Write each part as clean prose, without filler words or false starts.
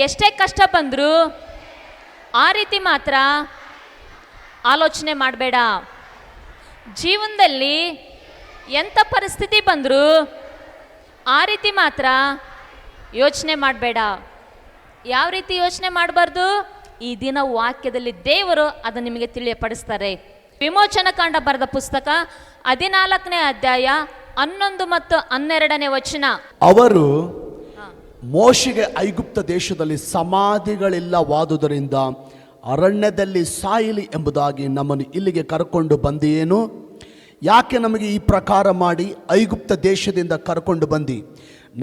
ಎಷ್ಟೇ ಕಷ್ಟ ಬಂದರೂ ಆ ರೀತಿ ಮಾತ್ರ ಆಲೋಚನೆ ಮಾಡಬೇಡ. ಜೀವನದಲ್ಲಿ ಎಂಥ ಪರಿಸ್ಥಿತಿ ಬಂದರೂ ಆ ರೀತಿ ಮಾತ್ರ ಯೋಚನೆ ಮಾಡಬೇಡ. ಯಾವ ರೀತಿ ಯೋಚನೆ ಮಾಡಬಾರ್ದು? ಈ ದಿನ ವಾಕ್ಯದಲ್ಲಿ ದೇವರು ಅದನ್ನು ನಿಮಗೆ ತಿಳಿಯಪಡಿಸ್ತಾರೆ. ವಿಮೋಚನಕಾಂಡ ಬರೆದ ಪುಸ್ತಕ 14ನೇ ಅಧ್ಯಾಯ 11 ಮತ್ತು 12ನೇ ವಚನ. ಅವರು ಮೋಶೆಗೆ ಐಗುಪ್ತ ದೇಶದಲ್ಲಿ ಸಮಾಧಿಗಳಿಲ್ಲವಾದುದರಿಂದ ಅರಣ್ಯದಲ್ಲಿ ಸಾಯಲಿ ಎಂಬುದಾಗಿ ನಮ್ಮನ್ನು ಇಲ್ಲಿಗೆ ಕರ್ಕೊಂಡು ಬಂದಿಯೇನು? ಯಾಕೆ ನಮಗೆ ಈ ಪ್ರಕಾರ ಮಾಡಿ ಐಗುಪ್ತ ದೇಶದಿಂದ ಕರ್ಕೊಂಡು ಬಂದಿ?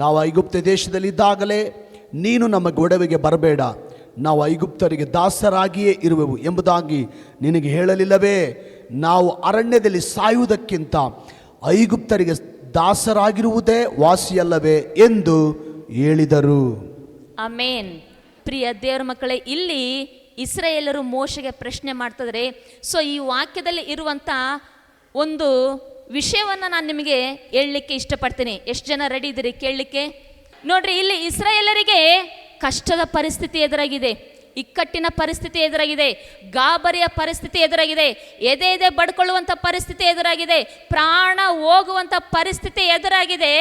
ನಾವು ಐಗುಪ್ತ ದೇಶದಲ್ಲಿದ್ದಾಗಲೇ ನೀನು ನಮ್ಮ ಗೊಡವೆಗೆ ಬರಬೇಡ, ನಾವು ಐಗುಪ್ತರಿಗೆ ದಾಸರಾಗಿಯೇ ಇರುವೆವು ಎಂಬುದಾಗಿ ನಿನಗೆ ಹೇಳಲಿಲ್ಲವೇ? ನಾವು ಅರಣ್ಯದಲ್ಲಿ ಸಾಯುವುದಕ್ಕಿಂತ ಐಗುಪ್ತರಿಗೆ ದಾಸರಾಗಿರುವುದೇ ವಾಸಿಯಲ್ಲವೇ ಎಂದು ಹೇಳಿದರು. ಆಮೇನ್. ಪ್ರಿಯ ದೇವರ ಮಕ್ಕಳೇ, ಇಲ್ಲಿ ಇಸ್ರಾಯೇಲರು ಮೋಶೆಗೆ ಪ್ರಶ್ನೆ ಮಾಡ್ತಿದ್ರೆ, ಸೊ ಈ ವಾಕ್ಯದಲ್ಲಿ ಇರುವಂಥ ಒಂದು ವಿಷಯವನ್ನು ನಾನು ನಿಮಗೆ ಹೇಳಲಿಕ್ಕೆ ಇಷ್ಟಪಡ್ತೀನಿ. ಎಷ್ಟು ಜನ ರೆಡಿ ಇದ್ದೀರಿ ಕೇಳಲಿಕ್ಕೆ? ನೋಡ್ರಿ, ಇಲ್ಲಿ ಇಸ್ರಾಯೇಲರಿಗೆ ಕಷ್ಟದ ಪರಿಸ್ಥಿತಿ ಎದುರಾಗಿದೆ, ಇಕ್ಕಟ್ಟಿನ ಪರಿಸ್ಥಿತಿ ಎದುರಾಗಿದೆ, ಗಾಬರಿಯ ಪರಿಸ್ಥಿತಿ ಎದುರಾಗಿದೆ, ಎದೆ ಬಡ್ಕೊಳ್ಳುವಂಥ ಪರಿಸ್ಥಿತಿ ಎದುರಾಗಿದೆ, ಪ್ರಾಣ ಹೋಗುವಂಥ ಪರಿಸ್ಥಿತಿ ಎದುರಾಗಿದೆ.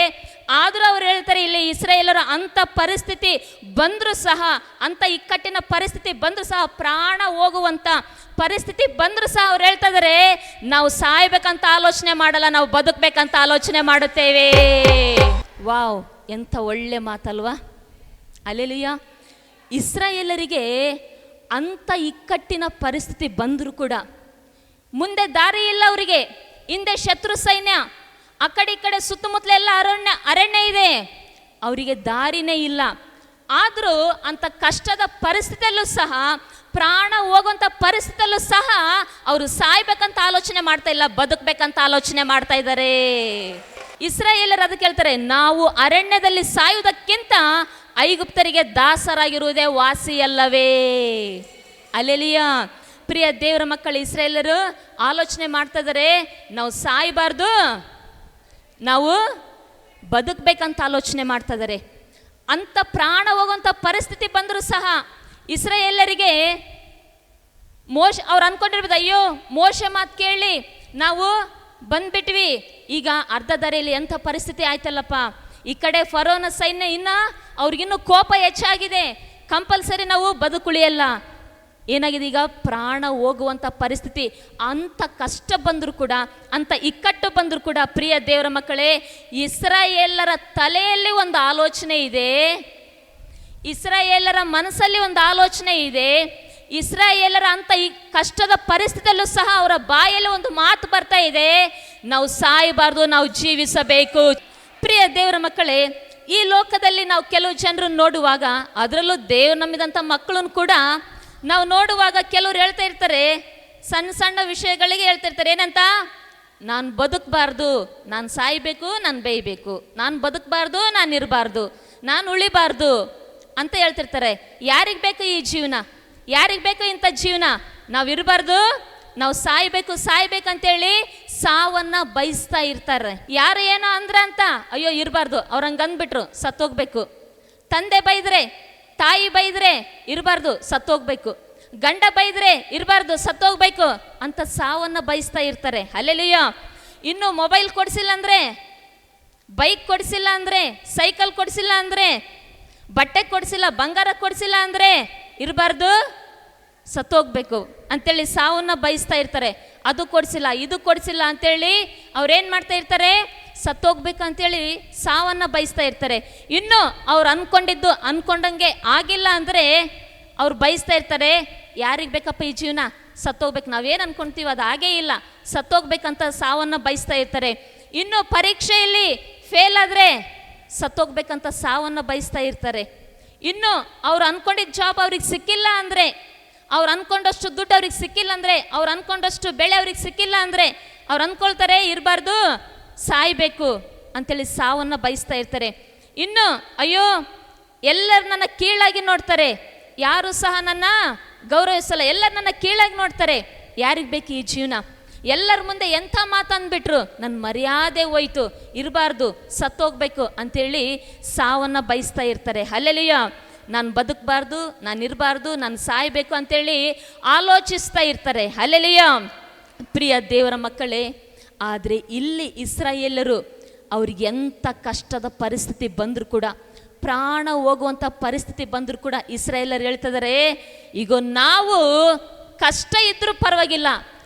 ಆದರೂ ಅವ್ರು ಹೇಳ್ತಾರೆ, ಇಲ್ಲಿ ಇಸ್ರಾಯೇಲರು ಅಂಥ ಪರಿಸ್ಥಿತಿ ಬಂದರೂ ಸಹ, ಅಂಥ ಇಕ್ಕಟ್ಟಿನ ಪರಿಸ್ಥಿತಿ ಬಂದರೂ ಸಹ, ಪ್ರಾಣ ಹೋಗುವಂಥ ಪರಿಸ್ಥಿತಿ ಬಂದರೂ ಸಹ ಅವ್ರು ಹೇಳ್ತಾ ಇದ್ದಾರೆ, ನಾವು ಸಾಯ್ಬೇಕಂತ ಆಲೋಚನೆ ಮಾಡಲ್ಲ, ನಾವು ಬದುಕಬೇಕಂತ ಆಲೋಚನೆ ಮಾಡುತ್ತೇವೆ. ವಾವ್, ಎಂಥ ಒಳ್ಳೆ ಮಾತಲ್ವಾ? ಅಲ್ಲೇಲುಯ್ಯ. ಇಸ್ರಾಯೇಲರಿಗೆ ಅಂಥ ಇಕ್ಕಟ್ಟಿನ ಪರಿಸ್ಥಿತಿ ಬಂದರೂ ಕೂಡ ಮುಂದೆ ದಾರಿ ಇಲ್ಲ ಅವರಿಗೆ. ಹಿಂದೆ ಶತ್ರು ಸೈನ್ಯ, ಆ ಕಡೆ ಈ ಕಡೆ ಸುತ್ತಮುತ್ತಲೆಲ್ಲ ಅರಣ್ಯ ಇದೆ, ಅವರಿಗೆ ದಾರಿನೇ ಇಲ್ಲ. ಆದರೂ ಅಂಥ ಕಷ್ಟದ ಪರಿಸ್ಥಿತಿಯಲ್ಲೂ ಸಹ, ಪ್ರಾಣ ಹೋಗುವಂಥ ಪರಿಸ್ಥಿತಿಯಲ್ಲೂ ಸಹ ಅವರು ಸಾಯ್ಬೇಕಂತ ಆಲೋಚನೆ ಮಾಡ್ತಾ ಇಲ್ಲ, ಬದುಕಬೇಕಂತ ಆಲೋಚನೆ ಮಾಡ್ತಾ ಇದ್ದಾರೆ. ಇಸ್ರಾಯೇಲರು ಅದಕ್ಕೆ ಹೇಳ್ತಾರೆ, ನಾವು ಅರಣ್ಯದಲ್ಲಿ ಸಾಯುವುದಕ್ಕಿಂತ ಐಗುಪ್ತರಿಗೆ ದಾಸರಾಗಿರುವುದೇ ವಾಸಿಯಲ್ಲವೇ. ಅಲ್ಲೇಲಿಯ. ಪ್ರಿಯ ದೇವರ ಮಕ್ಕಳು, ಇಸ್ರಾಯೇಲರು ಆಲೋಚನೆ ಮಾಡ್ತಾ ಇದ್ದಾರೆ, ನಾವು ಸಾಯಬಾರ್ದು, ನಾವು ಬದುಕಬೇಕಂತ ಆಲೋಚನೆ ಮಾಡ್ತಾ ಇದ್ದಾರೆ. ಅಂಥ ಪ್ರಾಣ ಹೋಗುವಂಥ ಪರಿಸ್ಥಿತಿ ಬಂದರೂ ಸಹ ಇಸ್ರಾಯೇಲರಿಗೆ ಅವ್ರು ಅಂದ್ಕೊಂಡಿರ್ಬೋದು, ಅಯ್ಯೋ ಮೋಶೆ ಮಾತು ಕೇಳಿ ನಾವು ಬಂದ್ಬಿಟ್ವಿ, ಈಗ ಅರ್ಧ ದಾರಿಯಲ್ಲಿ ಎಂಥ ಪರಿಸ್ಥಿತಿ ಆಯ್ತಲ್ಲಪ್ಪ, ಈ ಕಡೆ ಫರೋನ ಸೈನ್ಯ ಅವ್ರಿಗಿನ್ನೂ ಕೋಪ ಹೆಚ್ಚಾಗಿದೆ, ಕಂಪಲ್ಸರಿ ನಾವು ಬದುಕುಳಿಯಲ್ಲ. ಏನಾಗಿದೆ, ಈಗ ಪ್ರಾಣ ಹೋಗುವಂಥ ಪರಿಸ್ಥಿತಿ. ಅಂಥ ಕಷ್ಟ ಬಂದರೂ ಕೂಡ, ಅಂಥ ಇಕ್ಕಟ್ಟು ಬಂದರೂ ಕೂಡ, ಪ್ರಿಯ ದೇವರ ಮಕ್ಕಳೇ, ಇಸ್ರಾಯೇಲರ ತಲೆಯಲ್ಲಿ ಒಂದು ಆಲೋಚನೆ ಇದೆ, ಇಸ್ರಾಯೇಲರ ಮನಸ್ಸಲ್ಲಿ ಒಂದು ಆಲೋಚನೆ ಇದೆ. ಇಸ್ರಾಯೇಲರ ಅಂಥ ಈ ಕಷ್ಟದ ಪರಿಸ್ಥಿತಿಯಲ್ಲೂ ಸಹ ಅವರ ಬಾಯಲ್ಲಿ ಒಂದು ಮಾತು ಬರ್ತಾ ಇದೆ, ನಾವು ಸಾಯಬಾರ್ದು, ನಾವು ಜೀವಿಸಬೇಕು. ಪ್ರಿಯ ದೇವರ ಮಕ್ಕಳೇ, ಈ ಲೋಕದಲ್ಲಿ ನಾವು ಕೆಲವು ಜನರು ನೋಡುವಾಗ, ಅದರಲ್ಲೂ ದೇವ್ರು ನಂಬಿದಂಥ ಮಕ್ಕಳನ್ನು ಕೂಡ ನಾವು ನೋಡುವಾಗ, ಕೆಲವ್ರು ಹೇಳ್ತಾ ಇರ್ತಾರೆ, ಸಣ್ಣ ಸಣ್ಣ ವಿಷಯಗಳಿಗೆ ಹೇಳ್ತಾ ಇರ್ತಾರೆ, ಏನಂತ, ನಾನು ಬದುಕಬಾರ್ದು, ನಾನು ಸಾಯಬೇಕು, ನಾನು ಬೇಯಬೇಕು, ನಾನು ಬದುಕಬಾರ್ದು, ನಾನು ಇರಬಾರ್ದು, ನಾನು ಉಳಿಬಾರ್ದು ಅಂತ ಹೇಳ್ತಿರ್ತಾರೆ. ಯಾರಿಗೆ ಬೇಕು ಈ ಜೀವನ? ಯಾರಿಗೆ ಬೇಕು ಇಂಥ ಜೀವನ? ನಾವು ಇರಬಾರ್ದು, ನಾವು ಸಾಯ್ಬೇಕಂತೇಳಿ ಸಾವನ್ನು ಬಯಸ್ತಾ ಇರ್ತಾರೆ. ಯಾರು ಏನೋ ಅಂದ್ರ ಅಂತ, ಅಯ್ಯೋ ಇರಬಾರ್ದು, ಅವ್ರಂಗೆ ಅಂದ್ಬಿಟ್ರು, ಸತ್ತೋಗ್ಬೇಕು. ತಂದೆ ಬೈದ್ರೆ, ತಾಯಿ ಬೈದ್ರೆ ಇರಬಾರ್ದು, ಸತ್ತೋಗ್ಬೇಕು. ಗಂಡ ಬೈದ್ರೆ ಇರಬಾರ್ದು, ಸತ್ತೋಗ್ಬೇಕು ಅಂತ ಸಾವನ್ನು ಬಯಸ್ತಾ ಇರ್ತಾರೆ. ಅಲ್ಲೇಲುಯ್ಯ. ಇನ್ನು ಮೊಬೈಲ್ ಕೊಡಿಸಿಲ್ಲ ಅಂದರೆ, ಬೈಕ್ ಕೊಡಿಸಿಲ್ಲ ಅಂದರೆ, ಸೈಕಲ್ ಕೊಡಿಸಿಲ್ಲ ಅಂದರೆ, ಬಟ್ಟೆ ಕೊಡಿಸಿಲ್ಲ, ಬಂಗಾರ ಕೊಡಿಸಿಲ್ಲ ಅಂದರೆ ಇರಬಾರ್ದು, ಸತ್ತೋಗ್ಬೇಕು ಅಂತೇಳಿ ಸಾವನ್ನು ಬಯಸ್ತಾ ಇರ್ತಾರೆ. ಅದು ಕೊಡಿಸಿಲ್ಲ, ಇದು ಕೊಡಿಸಿಲ್ಲ ಅಂತೇಳಿ ಅವ್ರೇನು ಮಾಡ್ತಾ ಇರ್ತಾರೆ, ಸತ್ತೋಗ್ಬೇಕು ಅಂತೇಳಿ ಸಾವನ್ನು ಬಯಸ್ತಾ ಇರ್ತಾರೆ. ಇನ್ನು ಅವ್ರು ಅಂದ್ಕೊಂಡಂಗೆ ಆಗಿಲ್ಲ ಅಂದರೆ ಅವ್ರು ಬಯಸ್ತಾ ಇರ್ತಾರೆ, ಯಾರಿಗೆ ಬೇಕಪ್ಪ ಈ ಜೀವನ, ಸತ್ತೋಗ್ಬೇಕು, ನಾವೇನು ಅಂದ್ಕೊಳ್ತೀವಿ ಅದು ಹಾಗೇ ಇಲ್ಲ, ಸತ್ತೋಗ್ಬೇಕಂತ ಸಾವನ್ನು ಬಯಸ್ತಾ ಇರ್ತಾರೆ. ಇನ್ನು ಪರೀಕ್ಷೆಯಲ್ಲಿ ಫೇಲ್ ಆದರೆ ಸತ್ತೋಗ್ಬೇಕಂತ ಸಾವನ್ನು ಬಯಸ್ತಾ ಇರ್ತಾರೆ. ಇನ್ನು ಅವ್ರು ಅಂದ್ಕೊಂಡಿದ್ದ ಜಾಬ್ ಅವ್ರಿಗೆ ಸಿಕ್ಕಿಲ್ಲ ಅಂದರೆ, ಅವ್ರು ಅಂದ್ಕೊಂಡಷ್ಟು ದುಡ್ಡು ಅವ್ರಿಗೆ ಸಿಕ್ಕಿಲ್ಲ ಅಂದರೆ, ಅವ್ರು ಅಂದ್ಕೊಂಡಷ್ಟು ಬೆಳೆ ಅವ್ರಿಗೆ ಸಿಕ್ಕಿಲ್ಲ ಅಂದರೆ ಅವ್ರು ಅಂದ್ಕೊಳ್ತಾರೆ, ಇರಬಾರ್ದು, ಸಾಯಬೇಕು ಅಂತೇಳಿ ಸಾವನ್ನು ಬಯಸ್ತಾ ಇರ್ತಾರೆ. ಇನ್ನು ಅಯ್ಯೋ ಎಲ್ಲರೂ ನನ್ನ ಕೀಳಾಗಿ ನೋಡ್ತಾರೆ, ಯಾರು ಸಹ ನನ್ನ ಗೌರವಿಸಲ್ಲ, ಎಲ್ಲರೂ ನನ್ನ ಕೀಳಾಗಿ ನೋಡ್ತಾರೆ, ಯಾರಿಗೆ ಬೇಕು ಈ ಜೀವನ? ಎಲ್ಲರ ಮುಂದೆ ಎಂಥ ಮಾತಂದ್ಬಿಟ್ರು, ನನ್ನ ಮರ್ಯಾದೆ ಹೋಯ್ತು, ಇರಬಾರ್ದು, ಸತ್ತೋಗ್ಬೇಕು ಅಂತೇಳಿ ಸಾವನ್ನು ಬಯಸ್ತಾ ಇರ್ತಾರೆ. ಅಲ್ಲೆಲಿಯ. ನಾನು ಬದುಕಬಾರ್ದು, ನಾನು ಇರಬಾರ್ದು, ನಾನು ಸಾಯಬೇಕು ಅಂತೇಳಿ ಆಲೋಚಿಸ್ತಾ ಇರ್ತಾರೆ. ಹಲ್ಲೆಲೂಯಾ. ಪ್ರಿಯ ದೇವರ ಮಕ್ಕಳೇ, ಆದರೆ ಇಲ್ಲಿ ಇಸ್ರಾಯೇಲರು ಅವ್ರಿಗೆ ಎಂಥ ಕಷ್ಟದ ಪರಿಸ್ಥಿತಿ ಬಂದರೂ ಕೂಡ, ಪ್ರಾಣ ಹೋಗುವಂಥ ಪರಿಸ್ಥಿತಿ ಬಂದರೂ ಕೂಡ ಇಸ್ರಾಯೇಲರು ಹೇಳ್ತಿದ್ದಾರೆ, ಈಗ ನಾವು ಕಷ್ಟ ಇದ್ರೂ ಪರವಾಗಿಲ್ಲ,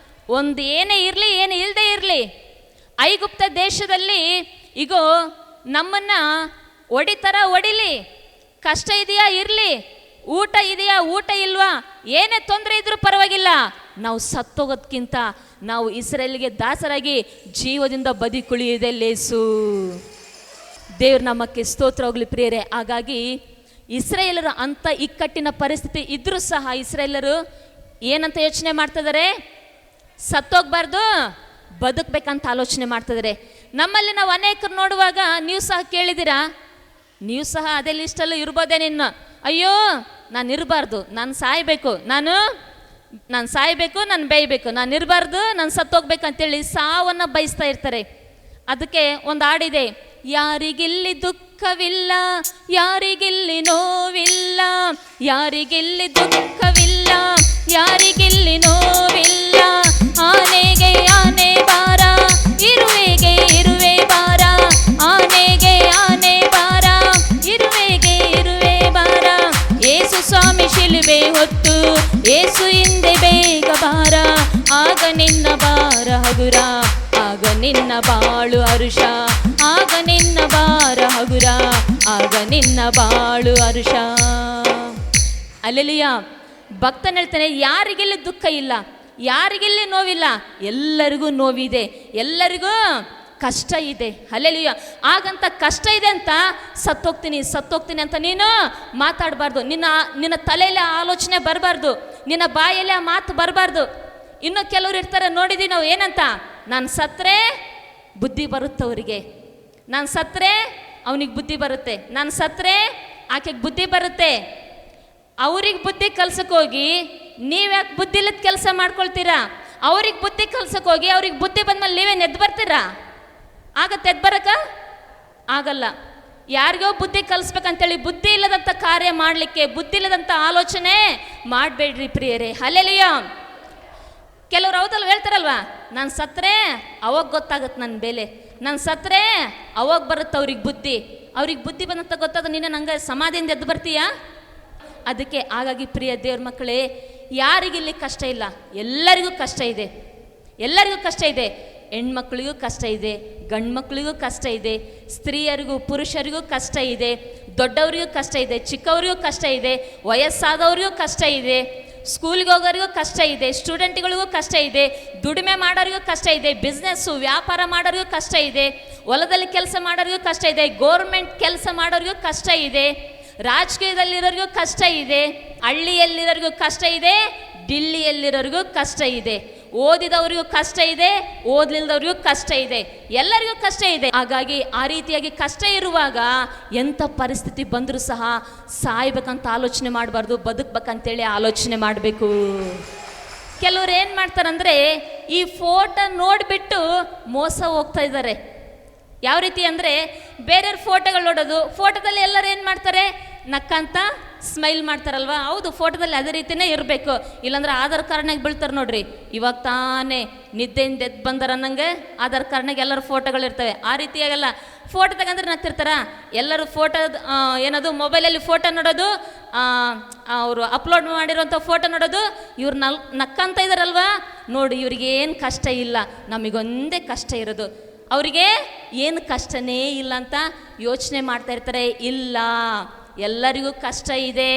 ಒಂದು ಏನೇ ಇರಲಿ ಏನು ಇಲ್ಲದೆ ಇರಲಿ, ಐಗುಪ್ತ ದೇಶದಲ್ಲಿ ಈಗ ನಮ್ಮನ್ನು ಹೊಡಿಲಿ, ಕಷ್ಟ ಇದೆಯಾ ಇರಲಿ, ಊಟ ಇದೆಯಾ ಊಟ ಇಲ್ವಾ, ಏನೇ ತೊಂದರೆ ಇದ್ರೂ ಪರವಾಗಿಲ್ಲ, ನಾವು ಸತ್ತೋಗೋದಕ್ಕಿಂತ ನಾವು ಇಸ್ರಾಯೇಲಿಗೆ ದಾಸರಾಗಿ ಜೀವದಿಂದ ಬದುಕುಳಿಯುವುದೇ ಲೇಸು. ದೇವ್ರ ನಮ್ಮಕ್ಕೆ ಸ್ತೋತ್ರ ಹೋಗ್ಲಿ ಪ್ರಿಯರೇ. ಹಾಗಾಗಿ ಇಸ್ರಾಯೇಲರು ಅಂಥ ಇಕ್ಕಟ್ಟಿನ ಪರಿಸ್ಥಿತಿ ಇದ್ರೂ ಸಹ ಇಸ್ರಾಯೇಲರು ಏನಂತ ಯೋಚನೆ ಮಾಡ್ತಿದ್ದಾರೆ? ಸತ್ತೋಗ್ಬಾರ್ದು, ಬದುಕಬೇಕಂತ ಆಲೋಚನೆ ಮಾಡ್ತಿದ್ದಾರೆ. ನಮ್ಮಲ್ಲಿ ನಾವು ಅನೇಕರು ನೋಡುವಾಗ ನೀವು ಸಹ ಕೇಳಿದ್ದೀರಾ, ನೀವು ಸಹ ಅದೇ ಲಿಸ್ಟಲ್ಲೂ ಇರ್ಬೋದೇ. ನಿನ್ನ ಅಯ್ಯೋ ನಾನು ಇರಬಾರ್ದು, ನಾನು ಸಾಯಬೇಕು, ನಾನು ಸಾಯಬೇಕು, ನಾನು ಬೇಯಬೇಕು, ನಾನು ಇರಬಾರ್ದು, ನಾನು ಸತ್ತೋಗ್ಬೇಕಂತೇಳಿ ಸಾವನ್ನು ಬಯಸ್ತಾ ಇರ್ತಾರೆ. ಅದಕ್ಕೆ ಒಂದು ಹಾಡಿದೆ, ಯಾರಿಗಿಲ್ಲಿ ದುಃಖವಿಲ್ಲ, ಯಾರಿಗಿಲ್ಲಿ ನೋವಿಲ್ಲ, ಯಾರಿಗಿಲ್ಲಿ ದುಃಖವಿಲ್ಲ, ಯಾರಿಗಿಲ್ಲಿ ನೋವಿಲ್ಲ, ಆನೆಗೆ ಆನೆ ಬಾರ, ಇರುವೆಗೆ ಇರುವೆ ಬಾರ, ಆನೆಗೆ ಆನೆ ಬಾರ, ಇರುವೆಗೆ ಇರುವೆ ಬಾರ, ಏಸು ಸ್ವಾಮಿ ಶಿಲುಬೆ ಹೊತ್ತು ಏಸು ಹಿಂದೆ ಬೇಗ ಬಾರ, ಆಗ ನಿನ್ನ ಬಾರ ಹಗುರ, ಆಗ ನಿನ್ನ ಬಾಳು ಹರುಷ, ಆಗ ನಿನ್ನ ಬಾರ ಹಗುರ, ಆಗ ನಿನ್ನ ಬಾಳು ಹರುಷ. ಹಲ್ಲೆಲೂಯಾ. ಭಕ್ತನ ಹೇಳ್ತಾನೆ, ಯಾರಿಗೆಲ್ಲಿ ದುಃಖ ಇಲ್ಲ, ಯಾರಿಗೆಲ್ಲಿ ನೋವಿಲ್ಲ, ಎಲ್ಲರಿಗೂ ನೋವಿದೆ, ಎಲ್ಲರಿಗೂ ಕಷ್ಟ ಇದೆ. ಹಲ್ಲೆಲೂಯಾ. ಹಾಗಂತ ಕಷ್ಟ ಇದೆ ಅಂತ ಸತ್ತೋಗ್ತೀನಿ ಅಂತ ನೀನು ಮಾತಾಡಬಾರ್ದು. ನಿನ್ನ ತಲೆಯಲ್ಲಿ ಆಲೋಚನೆ ಬರಬಾರ್ದು, ನಿನ್ನ ಬಾಯಲ್ಲಿ ಆ ಮಾತು ಬರಬಾರ್ದು. ಇನ್ನು ಕೆಲವರು ಇರ್ತಾರೆ, ನೋಡಿದ್ದೀವಿ ನಾವು, ಏನಂತ, ನಾನು ಸತ್ತರೆ ಬುದ್ಧಿ ಬರುತ್ತೆ ಅವರಿಗೆ, ನಾನು ಸತ್ತರೆ ಅವನಿಗೆ ಬುದ್ಧಿ ಬರುತ್ತೆ, ನಾನು ಸತ್ತರೆ ಆಕೆಗೆ ಬುದ್ಧಿ ಬರುತ್ತೆ. ಅವ್ರಿಗೆ ಬುದ್ಧಿ ಕಲ್ಸಕ್ಕೆ ಹೋಗಿ ನೀವ್ಯಾಕೆ ಬುದ್ಧಿ ಇಲ್ಲದ ಕೆಲಸ ಮಾಡ್ಕೊಳ್ತೀರಾ? ಅವ್ರಿಗೆ ಬುದ್ಧಿ ಕಲ್ಸಕ್ಕೆ ಹೋಗಿ ಅವ್ರಿಗೆ ಬುದ್ಧಿ ಬಂದ್ಮೇಲೆ ನೀವೇನು ಎದ್ದು ಬರ್ತೀರಾ? ಆಗತ್ತೆ ಎದ್ದು ಬರಕ? ಆಗಲ್ಲ. ಯಾರಿಗೋ ಬುದ್ಧಿ ಕಲಿಸ್ಬೇಕಂತೇಳಿ ಬುದ್ಧಿ ಇಲ್ಲದಂಥ ಕಾರ್ಯ ಮಾಡಲಿಕ್ಕೆ, ಬುದ್ಧಿ ಇಲ್ಲದಂಥ ಆಲೋಚನೆ ಮಾಡಬೇಡ್ರಿ ಪ್ರಿಯರೇ. ಹಲ್ಲೆಲೂಯಾ. ಕೆಲವ್ರು ಹೌದಲ್ವ ಹೇಳ್ತಾರಲ್ವಾ, ನಾನು ಸತ್ತರೆ ಅವಾಗ ಗೊತ್ತಾಗತ್ತೆ ನನ್ನ ಬೆಲೆ, ನಾನು ಸತ್ತರೆ ಅವಾಗ ಬರುತ್ತೆ ಅವ್ರಿಗೆ ಬುದ್ಧಿ ಬಂದಂತ ಗೊತ್ತಾದ ನೀನು ನಂಗೆ ಸಮಾಧಿಯಿಂದ ಎದ್ದು ಬರ್ತೀಯಾ? ಅದಕ್ಕೆ ಹಾಗಾಗಿ ಪ್ರಿಯ ದೇವ್ರ ಮಕ್ಕಳೇ, ಯಾರಿಗಿಲ್ಲಿ ಕಷ್ಟ ಇಲ್ಲ, ಎಲ್ಲರಿಗೂ ಕಷ್ಟ ಇದೆ, ಎಲ್ಲರಿಗೂ ಕಷ್ಟ ಇದೆ. ಹೆಣ್ಮಕ್ಳಿಗೂ ಕಷ್ಟ ಇದೆ, ಗಂಡು ಮಕ್ಕಳಿಗೂ ಕಷ್ಟ ಇದೆ, ಸ್ತ್ರೀಯರಿಗೂ ಪುರುಷರಿಗೂ ಕಷ್ಟ ಇದೆ, ದೊಡ್ಡವರಿಗೂ ಕಷ್ಟ ಇದೆ, ಚಿಕ್ಕವರಿಗೂ ಕಷ್ಟ ಇದೆ, ವಯಸ್ಸಾದವರಿಗೂ ಕಷ್ಟ ಇದೆ, ಸ್ಕೂಲ್ಗೆ ಹೋಗೋರಿಗೂ ಕಷ್ಟ ಇದೆ, ಸ್ಟೂಡೆಂಟ್ಗಳಿಗೂ ಕಷ್ಟ ಇದೆ, ದುಡಿಮೆ ಮಾಡೋರಿಗೂ ಕಷ್ಟ ಇದೆ, ಬಿಸ್ನೆಸ್ಸು ವ್ಯಾಪಾರ ಮಾಡೋರಿಗೂ ಕಷ್ಟ ಇದೆ, ಹೊಲದಲ್ಲಿ ಕೆಲಸ ಮಾಡೋರಿಗೂ ಕಷ್ಟ ಇದೆ, ಗೋರ್ಮೆಂಟ್ ಕೆಲಸ ಮಾಡೋರಿಗೂ ಕಷ್ಟ ಇದೆ, ರಾಜಕೀಯದಲ್ಲಿರೋರಿಗೂ ಕಷ್ಟ ಇದೆ, ಹಳ್ಳಿಯಲ್ಲಿರೋರಿಗೂ ಕಷ್ಟ ಇದೆ, ಡಿಲ್ಲಿಯಲ್ಲಿರೋರಿಗೂ ಕಷ್ಟ ಇದೆ, ಓದಿದವರಿಗೂ ಕಷ್ಟ ಇದೆ, ಓದಲಿಲ್ಲದವ್ರಿಗೂ ಕಷ್ಟ ಇದೆ, ಎಲ್ಲರಿಗೂ ಕಷ್ಟ ಇದೆ. ಹಾಗಾಗಿ ಆ ರೀತಿಯಾಗಿ ಕಷ್ಟ ಇರುವಾಗ ಎಂಥ ಪರಿಸ್ಥಿತಿ ಬಂದರೂ ಸಹ ಸಾಯ್ಬೇಕಂತ ಆಲೋಚನೆ ಮಾಡಬಾರ್ದು, ಬದುಕಬೇಕಂತೇಳಿ ಆಲೋಚನೆ ಮಾಡಬೇಕು. ಕೆಲವ್ರು ಏನು ಮಾಡ್ತಾರಂದರೆ ಈ ಫೋಟೋ ನೋಡಿಬಿಟ್ಟು ಮೋಸ ಹೋಗ್ತಾ ಇದ್ದಾರೆ. ಯಾವ ರೀತಿ ಅಂದರೆ ಬೇರೆಯವ್ರ ಫೋಟೋಗಳು ನೋಡೋದು, ಫೋಟೋದಲ್ಲಿ ಎಲ್ಲರೂ ಏನು ಮಾಡ್ತಾರೆ, ನಕ್ಕಂತ ಸ್ಮೈಲ್ ಮಾಡ್ತಾರಲ್ವ, ಹೌದು ಫೋಟೋದಲ್ಲಿ ಅದೇ ರೀತಿಯೇ ಇರಬೇಕು, ಇಲ್ಲಾಂದ್ರೆ ಆಧಾರ್ ಕಾರ್ಡ್ನಾಗ ಬೀಳ್ತಾರೆ ನೋಡ್ರಿ. ಇವಾಗ ತಾನೇ ನಿದ್ದೆಯಿಂದ ಎದ್ದು ಬಂದಾರ ಅನ್ನಂಗೆ ಆಧಾರ್ ಕಾರ್ಡ್ನಾಗ ಎಲ್ಲರ ಫೋಟೋಗಳಿರ್ತವೆ. ಆ ರೀತಿಯಾಗಲ್ಲ, ಫೋಟೋ ತಗಂದ್ರೆ ನಗ್ತಿರ್ತಾರ, ಎಲ್ಲರೂ ಫೋಟೋ ಏನದು ಮೊಬೈಲಲ್ಲಿ ಫೋಟೋ ನೋಡೋದು, ಅವರು ಅಪ್ಲೋಡ್ ಮಾಡಿರೋಂಥ ಫೋಟೋ ನೋಡೋದು, ಇವ್ರು ನಕ್ಕಂತ ಇದ್ದಾರಲ್ವ, ನೋಡಿ ಇವ್ರಿಗೆ ಏನು ಕಷ್ಟ ಇಲ್ಲ, ನಮಗೊಂದೇ ಕಷ್ಟ ಇರೋದು, ಅವರಿಗೆ ಏನು ಕಷ್ಟನೇ ಇಲ್ಲ ಅಂತ ಯೋಚನೆ ಮಾಡ್ತಾ ಇರ್ತಾರೆ. ಇಲ್ಲ, ಎಲ್ಲರಿಗೂ ಕಷ್ಟ ಇದೆ,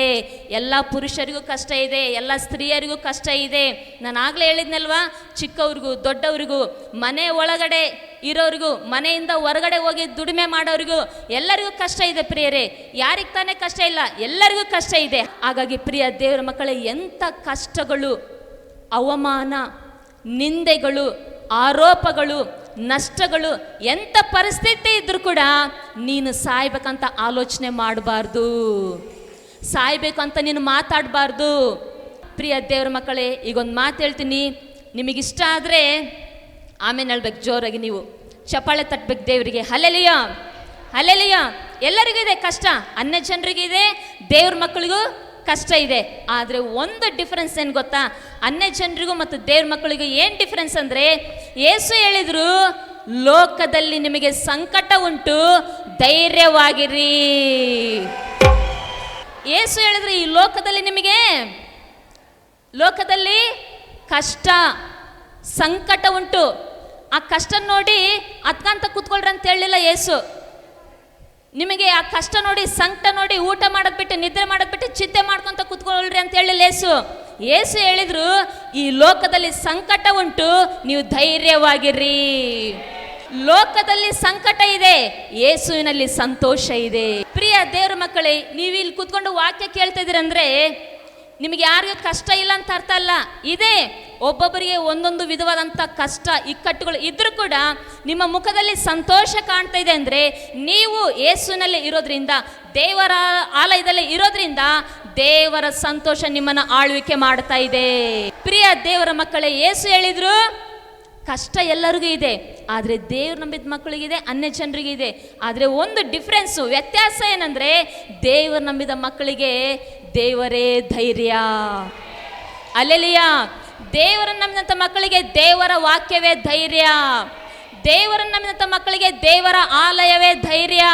ಎಲ್ಲ ಪುರುಷರಿಗೂ ಕಷ್ಟ ಇದೆ, ಎಲ್ಲ ಸ್ತ್ರೀಯರಿಗೂ ಕಷ್ಟ ಇದೆ. ನಾನು ಆಗಲೇ ಹೇಳಿದ್ನಲ್ವಾ, ಚಿಕ್ಕವ್ರಿಗೂ ದೊಡ್ಡವ್ರಿಗೂ, ಮನೆ ಒಳಗಡೆ ಇರೋರಿಗೂ, ಮನೆಯಿಂದ ಹೊರಗಡೆ ಹೋಗಿ ದುಡಿಮೆ ಮಾಡೋರಿಗೂ ಎಲ್ಲರಿಗೂ ಕಷ್ಟ ಇದೆ ಪ್ರಿಯರೇ. ಯಾರಿಗೆ ತಾನೇ ಕಷ್ಟ ಇಲ್ಲ, ಎಲ್ಲರಿಗೂ ಕಷ್ಟ ಇದೆ. ಹಾಗಾಗಿ ಪ್ರಿಯ ದೇವರ ಮಕ್ಕಳೇ, ಎಂಥ ಕಷ್ಟಗಳು, ಅವಮಾನ, ನಿಂದೆಗಳು, ಆರೋಪಗಳು, ನಷ್ಟಗಳು, ಎಂಥ ಪರಿಸ್ಥಿತಿ ಇದ್ರೂ ಕೂಡ ನೀನು ಸಾಯ್ಬೇಕಂತ ಆಲೋಚನೆ ಮಾಡಬಾರ್ದು, ಸಾಯ್ಬೇಕಂತ ನೀನು ಮಾತಾಡಬಾರ್ದು. ಪ್ರಿಯ ದೇವ್ರ ಮಕ್ಕಳೇ, ಈಗೊಂದು ಮಾತು ಹೇಳ್ತೀನಿ, ನಿಮಗಿಷ್ಟ ಆದರೆ ಆಮೇಲೆ ಹೇಳ್ಬೇಕು ಜೋರಾಗಿ, ನೀವು ಚಪ್ಪಾಳೆ ತಟ್ಟಬೇಕು ದೇವರಿಗೆ. Hallelujah, hallelujah. ಎಲ್ಲರಿಗೂ ಇದೆ ಕಷ್ಟ, ಅನ್ಯ ಜನರಿಗಿದೆ, ದೇವ್ರ ಮಕ್ಕಳಿಗೂ ಕಷ್ಟ ಇದೆ. ಆದರೆ ಒಂದು ಡಿಫರೆನ್ಸ್ ಏನು ಗೊತ್ತಾ? ಅನ್ಯ ಜನರಿಗೂ ಮತ್ತು ದೇವ್ರ ಮಕ್ಕಳಿಗೂ ಏನು ಡಿಫರೆನ್ಸ್ ಅಂದರೆ, ಯೇಸು ಹೇಳಿದ್ರು, ಲೋಕದಲ್ಲಿ ನಿಮಗೆ ಸಂಕಟ ಉಂಟು, ಧೈರ್ಯವಾಗಿರಿ. ಯೇಸು ಹೇಳಿದ್ರು, ಈ ಲೋಕದಲ್ಲಿ ಕಷ್ಟ ಸಂಕಟ ಉಂಟು. ಆ ಕಷ್ಟ ನೋಡಿ ಅತ್ಕಂತ ಕೂತ್ಕೊಳ್ರಿ ಅಂತ ಹೇಳಿಲ್ಲ ಯೇಸು. ನಿಮಗೆ ಆ ಕಷ್ಟ ನೋಡಿ, ಸಂಕಟ ನೋಡಿ ಊಟ ಮಾಡೋದು ಬಿಟ್ಟು, ನಿದ್ರೆ ಮಾಡೋದು ಬಿಟ್ಟು ಚಿಂತೆ ಮಾಡ್ಕೊಂತ ಕೂತ್ಕೊಳ್ರಿ ಅಂತ ಹೇಳಿಲ್ಲ ಯೇಸು ಹೇಳಿದ್ರು, ಈ ಲೋಕದಲ್ಲಿ ಸಂಕಟ ಉಂಟು, ನೀವು ಧೈರ್ಯವಾಗಿರಿ. ಲೋಕದಲ್ಲಿ ಸಂಕಟ ಇದೆ, ಯೇಸುವಿನಲ್ಲಿ ಸಂತೋಷ ಇದೆ. ಪ್ರಿಯ ದೇವ್ರ ಮಕ್ಕಳೇ, ನೀವು ಇಲ್ಲಿ ಕೂತ್ಕೊಂಡು ವಾಕ್ಯ ಕೇಳ್ತಾ ಇದ್ದೀರಂದ್ರೆ ನಿಮಗೆ ಯಾರಿಗೂ ಕಷ್ಟ ಇಲ್ಲ ಅಂತ ಅರ್ಥ ಅಲ್ಲ. ಇದೆ, ಒಬ್ಬೊಬ್ಬರಿಗೆ ಒಂದೊಂದು ವಿಧವಾದಂಥ ಕಷ್ಟ ಇಕ್ಕಟ್ಟುಗಳು ಇದ್ರೂ ಕೂಡ ನಿಮ್ಮ ಮುಖದಲ್ಲಿ ಸಂತೋಷ ಕಾಣ್ತಾ ಇದೆ ಅಂದರೆ ನೀವು ಯೇಸುವಿನಲ್ಲಿ ಇರೋದ್ರಿಂದ, ದೇವರ ಆಲಯದಲ್ಲಿ ಇರೋದ್ರಿಂದ ದೇವರ ಸಂತೋಷ ನಿಮ್ಮನ್ನು ಆಳ್ವಿಕೆ ಮಾಡ್ತಾ ಇದೆ. ಪ್ರಿಯ ದೇವರ ಮಕ್ಕಳೇ, ಯೇಸು ಹೇಳಿದ್ರು, ಕಷ್ಟ ಎಲ್ಲರಿಗೂ ಇದೆ, ಆದರೆ ದೇವ್ರು ನಂಬಿದ ಮಕ್ಕಳಿಗಿದೆ, ಅನ್ಯ ಜನರಿಗಿದೆ. ಆದರೆ ಒಂದು ಡಿಫ್ರೆನ್ಸು, ವ್ಯತ್ಯಾಸ ಏನಂದರೆ, ದೇವರು ನಂಬಿದ ಮಕ್ಕಳಿಗೆ ದೇವರೇ ಧೈರ್ಯ. ಅಲ್ಲೆಲಿಯಾ. ದೇವರನ್ನು ನಂಬಿದಂಥ ಮಕ್ಕಳಿಗೆ ದೇವರ ವಾಕ್ಯವೇ ಧೈರ್ಯ. ದೇವರನ್ನು ನಂಬಿದಂಥ ಮಕ್ಕಳಿಗೆ ದೇವರ ಆಲಯವೇ ಧೈರ್ಯ.